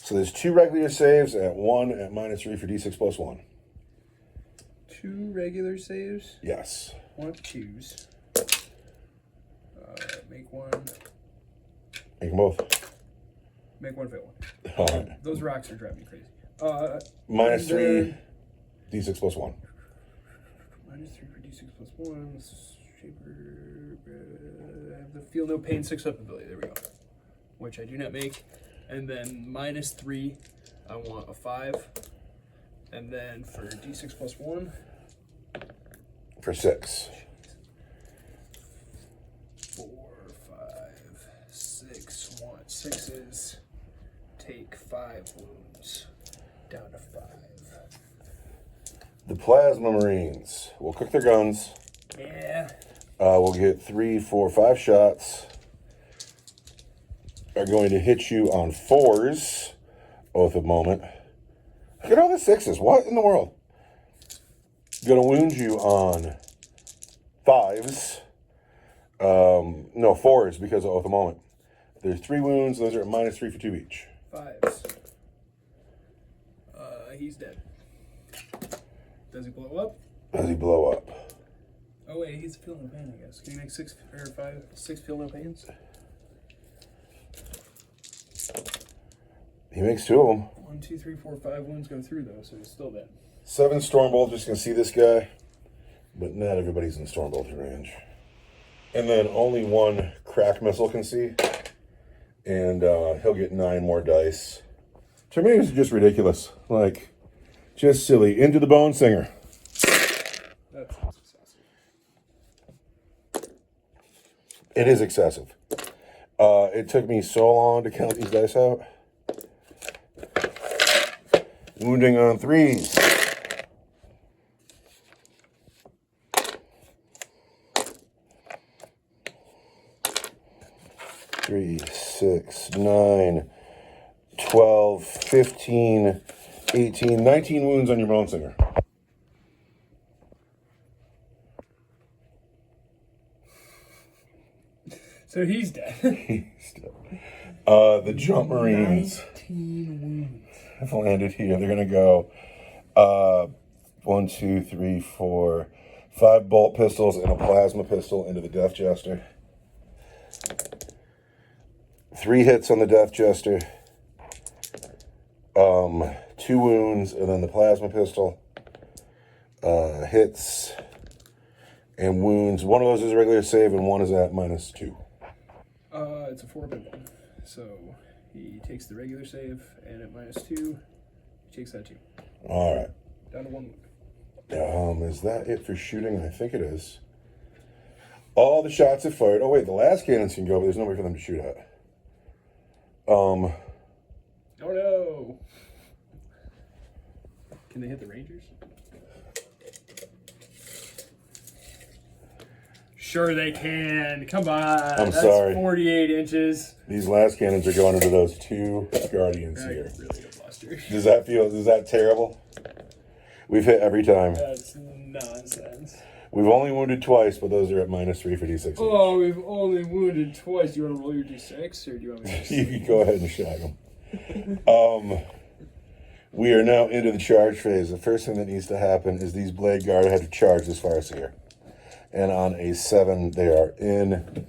So there's 2 regular saves at 1 at -3 for d6 +1. 2 regular saves. Yes. Want 2s. Make 1. Make them both. Make 1 fail 1. All right. Those rocks are driving me crazy. -3 d6 +1. -3 for d6 +1. Shaper. I have the feel no pain 6-up ability. There we go. Which I do not make. And then -3, I want a 5. And then for d6 +1. For 6. 4, 5, 6. Want 6s. Take 5 wounds. Down to 5. The Plasma Marines will cook their guns. Yeah. We'll get 3, 4, 5 shots. Are going to hit you on 4s. Oath of Moment. Look at all the 6s. What in the world? Gonna wound you on 5s. No, 4s because of Oath of Moment. There's 3 wounds. Those are at -3 for 2 each. 5s. He's dead. Does he blow up? Does he blow up? Oh wait, he's feeling no pain, I guess. Can you make 6 or 5, 6 feel no pains? He makes 2 of them. 1, 2, 3, 4, 5 wounds go through though, so he's still dead. 7 Stormbolt, just gonna see this guy. But not everybody's in Stormbolt range. And then only 1 crack missile can see. And he'll get 9 more dice. To me, it's just ridiculous. Like, just silly. Into the Bone Singer. That's excessive. It is excessive. It took me so long to count these dice out. Wounding on 3s. 3, 6, 9, 12, 15, 18, 19 wounds on your Bone Singer. So he's dead. The Jump Marines 19 wounds. have landed here. They're going to go 1, 2, 3, 4, 5 bolt pistols and a plasma pistol into the Death Jester. 3 hits on the Death Jester. 2 wounds, and then the plasma pistol. Hits and wounds. One of those is a regular save, and one is at -2. It's a 4-bit one. So he takes the regular save, and at -2, he takes that too. All right. Down to 1 wound. Is that it for shooting? I think it is. All the shots have fired. Oh wait, the last cannons can go, but there's nobody for them to shoot at. Oh no! Can they hit the Rangers? Sure they can. Come on. I'm sorry. 48 inches. These last cannons are going into those 2 Guardians here. Really a bluster. Is that terrible? We've hit every time. That's nonsense. We've only wounded twice, but those are at -3 for D6. Oh, we've only wounded twice. Do you want to roll your D6, or do you want me to? You can go ahead and shag them. We are now into the charge phase. The first thing that needs to happen is these Blade Guard have to charge as far as here. And on a 7, they are in.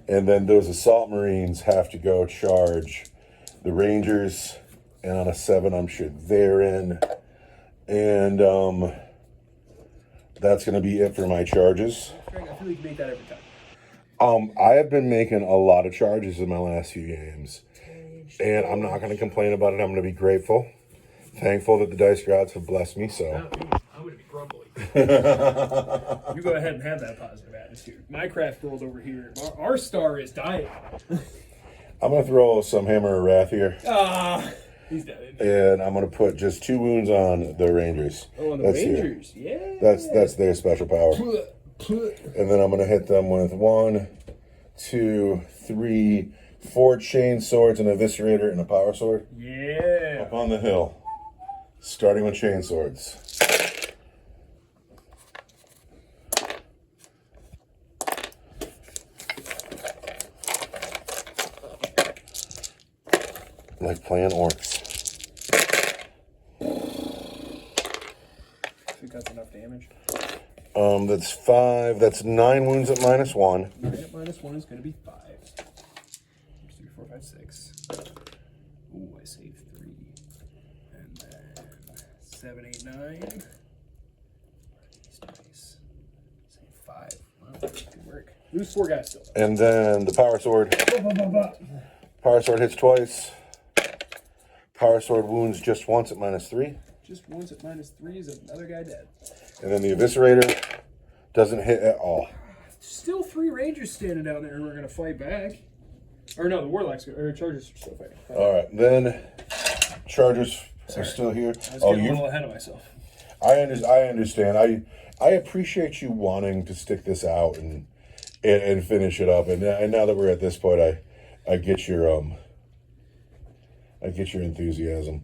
And then those Assault Marines have to go charge the Rangers. And on a 7, I'm sure they're in. And that's going to be it for my charges. Frank, I feel like you make that every time. I have been making a lot of charges in my last few games. And I'm not going to complain about it. I'm going to be grateful. Thankful that the dice gods have blessed me, so. I'm going to be grumbly. You go ahead and have that positive attitude. My craft rolled over here. Our star is dying. I'm going to throw some Hammer of Wrath here. He's dead. And I'm going to put just 2 wounds on the Rangers. Oh, on the That's Rangers? Here. Yeah. That's their special power. And then I'm going to hit them with 1, 2, 3, 4 chain swords, an eviscerator, and a power sword. Yeah. Up on the hill. Starting with chain swords. Like playing orcs. I think that's enough damage. That's 5. That's 9 wounds at -1. 9 at -1 is going to be 5. 3, 4, 5, 6. Ooh, I saved 3. And then 7, 8, 9. These dice. Save 5. Wow, good work. Lose 4 guys still. And then the power sword. Power sword hits twice. Power sword wounds just once at -3. Just once at -3 is another guy dead. And then the eviscerator doesn't hit at all. Still 3 Rangers standing down there who are going to fight back. Or no, the Warlocks, or Chargers are still fighting. All right, then Chargers are still here. I was getting a little ahead of myself. I understand. I appreciate you wanting to stick this out and finish it up. And now that we're at this point, I get your enthusiasm.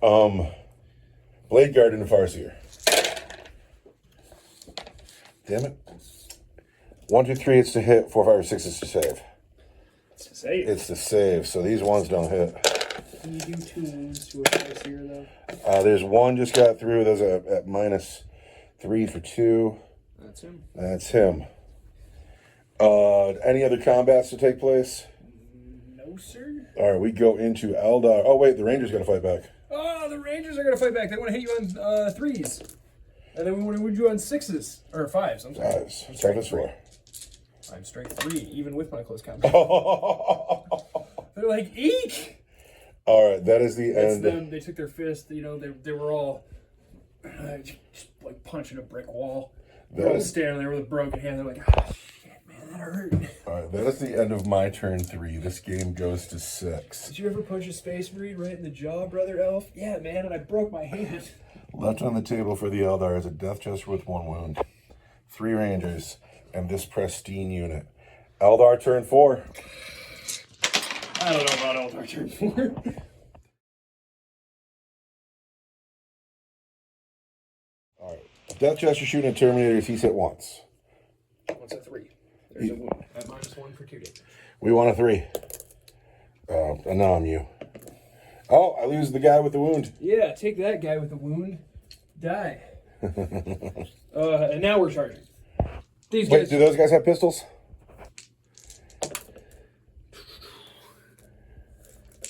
Blade Guard and Farseer. Damn it. 1, 2, 3, it's to hit. 4, 5, or 6 is to save. It's to save. It's to save, so these ones don't hit. Can you do 2 wounds to a Farseer, though? There's one just got through. There's at -3 for 2. That's him. That's him. Any other combats to take place? No, sir. All right, we go into Eldar. Oh, wait, the Rangers got to fight back. Oh, the Rangers are going to fight back. They want to hit you on 3s. And then we want to hit you on 6s. Or 5s, I'm sorry. 5s. Toughness 4. I'm strength 3, even with my close combat. They're like, eek! All right, that is the That's end. them. They took their fist. You know, they were all just like punching a brick wall. They're all standing there with a broken hand. They're like, oh, shit, man, that hurt. All right, that is the end of my turn 3. This game goes to 6. Did you ever punch a Space Marine right in the jaw, Brother Elf? Yeah, man, and I broke my hand. Left on the table for the Eldar is a Death Chest with 1 wound, 3 Rangers, and this pristine unit. Eldar turn 4. I don't know about Eldar turn 4. All right. Death Chest, you're shooting at Terminators. He's hit once. What's a 3? There's a wound. At -1 for 2 damage. We want a 3. And now I'm you. Oh, I lose the guy with the wound. Yeah, take that guy with the wound. Die. And now we're charging. These Wait, guys. do those guys have pistols?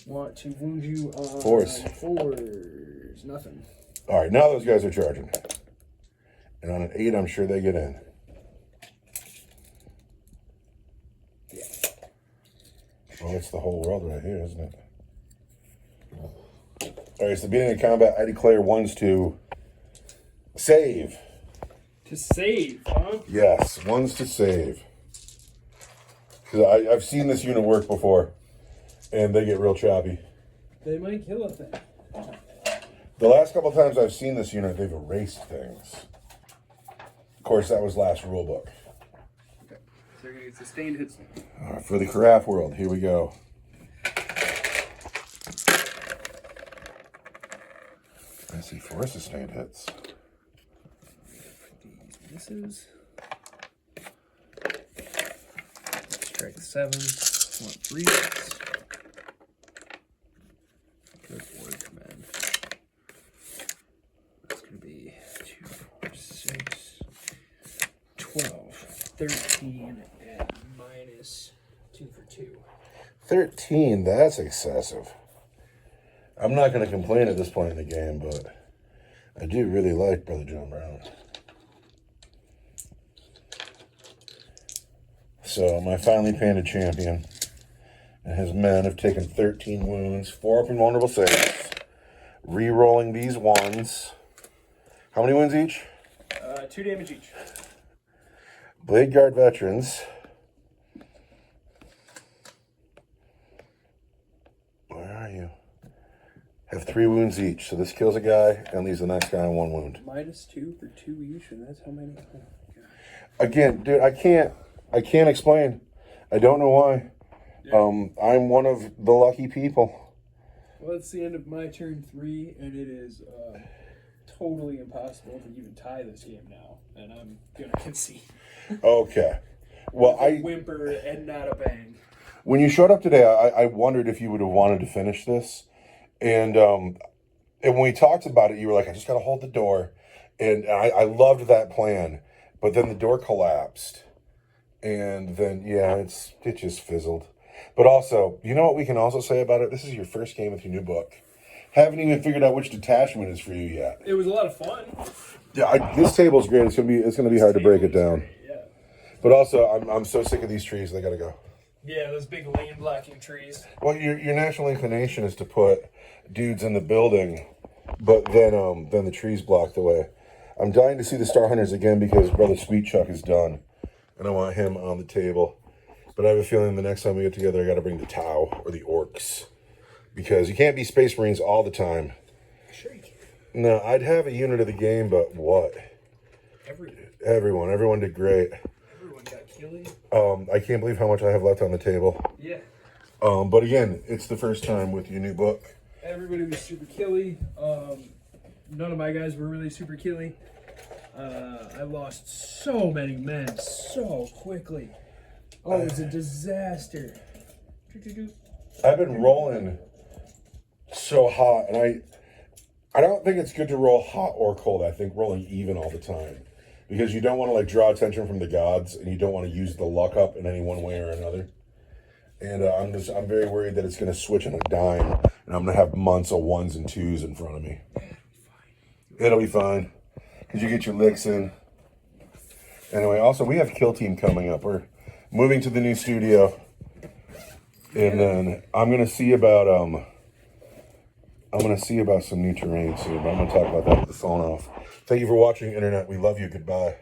Want to wound you on 4s. 4s. Nothing. All right, now those guys are charging. And on an 8, I'm sure they get in. Yeah. Well, that's the whole world right here, isn't it? All right, so beginning of combat, I declare 1s to save. To save, huh? Yes, 1s to save. Because I've seen this unit work before, and they get real choppy. They might kill us then. The last couple times I've seen this unit, they've erased things. Of course, that was last rulebook. Okay. So you're going to get sustained hits. All right, for the craft world, here we go. I see 4 sustained hits. These misses. Strike 7. Want 3 hits. Good word command. That's going to be 2, 4, 6, 12, 13, and -2 for 2. 13, that's excessive. I'm not going to complain at this point in the game, but I do really like Brother John Brown. So, my finely painted champion and his men have taken 13 wounds, 4 up in vulnerable saves, re-rolling these 1s. How many wounds each? 2 damage each. Blade Guard veterans. Where are you? Have 3 wounds each. So this kills a guy and leaves the next guy on 1 wound. -2 for 2 each, and that's how many. Oh, Again, dude, I can't explain. I don't know why. yeah. I'm one of the lucky people. Well, it's the end of my turn 3, and it is totally impossible to even tie this game now, and I'm gonna concede. Okay. Well, A whimper and not a bang. when you showed up today, I wondered if you would have wanted to finish this. And when we talked about it, you were like, I just got to hold the door. And I loved that plan. But then the door collapsed. And then, yeah, it just fizzled. But also, you know what we can also say about it? This is your first game with your new book. Haven't even figured out which detachment is for you yet. It was a lot of fun. Yeah, this table's great. It's gonna be hard to break it down. Great, yeah. But also, I'm so sick of these trees. They gotta go. Yeah, those big lane blocking trees. Well, your national inclination is to put dudes in the building, but then the trees block the way. I'm dying to see the Star Hunters again because Brother Sweet Chuck is done, and I want him on the table. But I have a feeling the next time we get together, I got to bring the Tau or the Orcs, because you can't be Space Marines all the time. Sure you can. No, I'd have a unit of the game, but what? Everyone did great. Everyone got killy. I can't believe how much I have left on the table. Yeah. But again, it's the first time with your new book. Everybody was super killy. None of my guys were really super killy. I lost so many men so quickly. Oh, it was a disaster. I've been rolling so hot, and I don't think it's good to roll hot or cold. I think rolling even all the time, because you don't want to like draw attention from the gods, and you don't want to use the luck up in any one way or another. And I'm very worried that it's going to switch on a dime, and I'm going to have months of 1s and 2s in front of me. It'll be fine, because you get your licks in. Anyway, also we have Kill Team coming up. We're moving to the new studio, and then I'm going to see about some new terrain soon. But I'm going to talk about that with the phone off. Thank you for watching, Internet. We love you. Goodbye.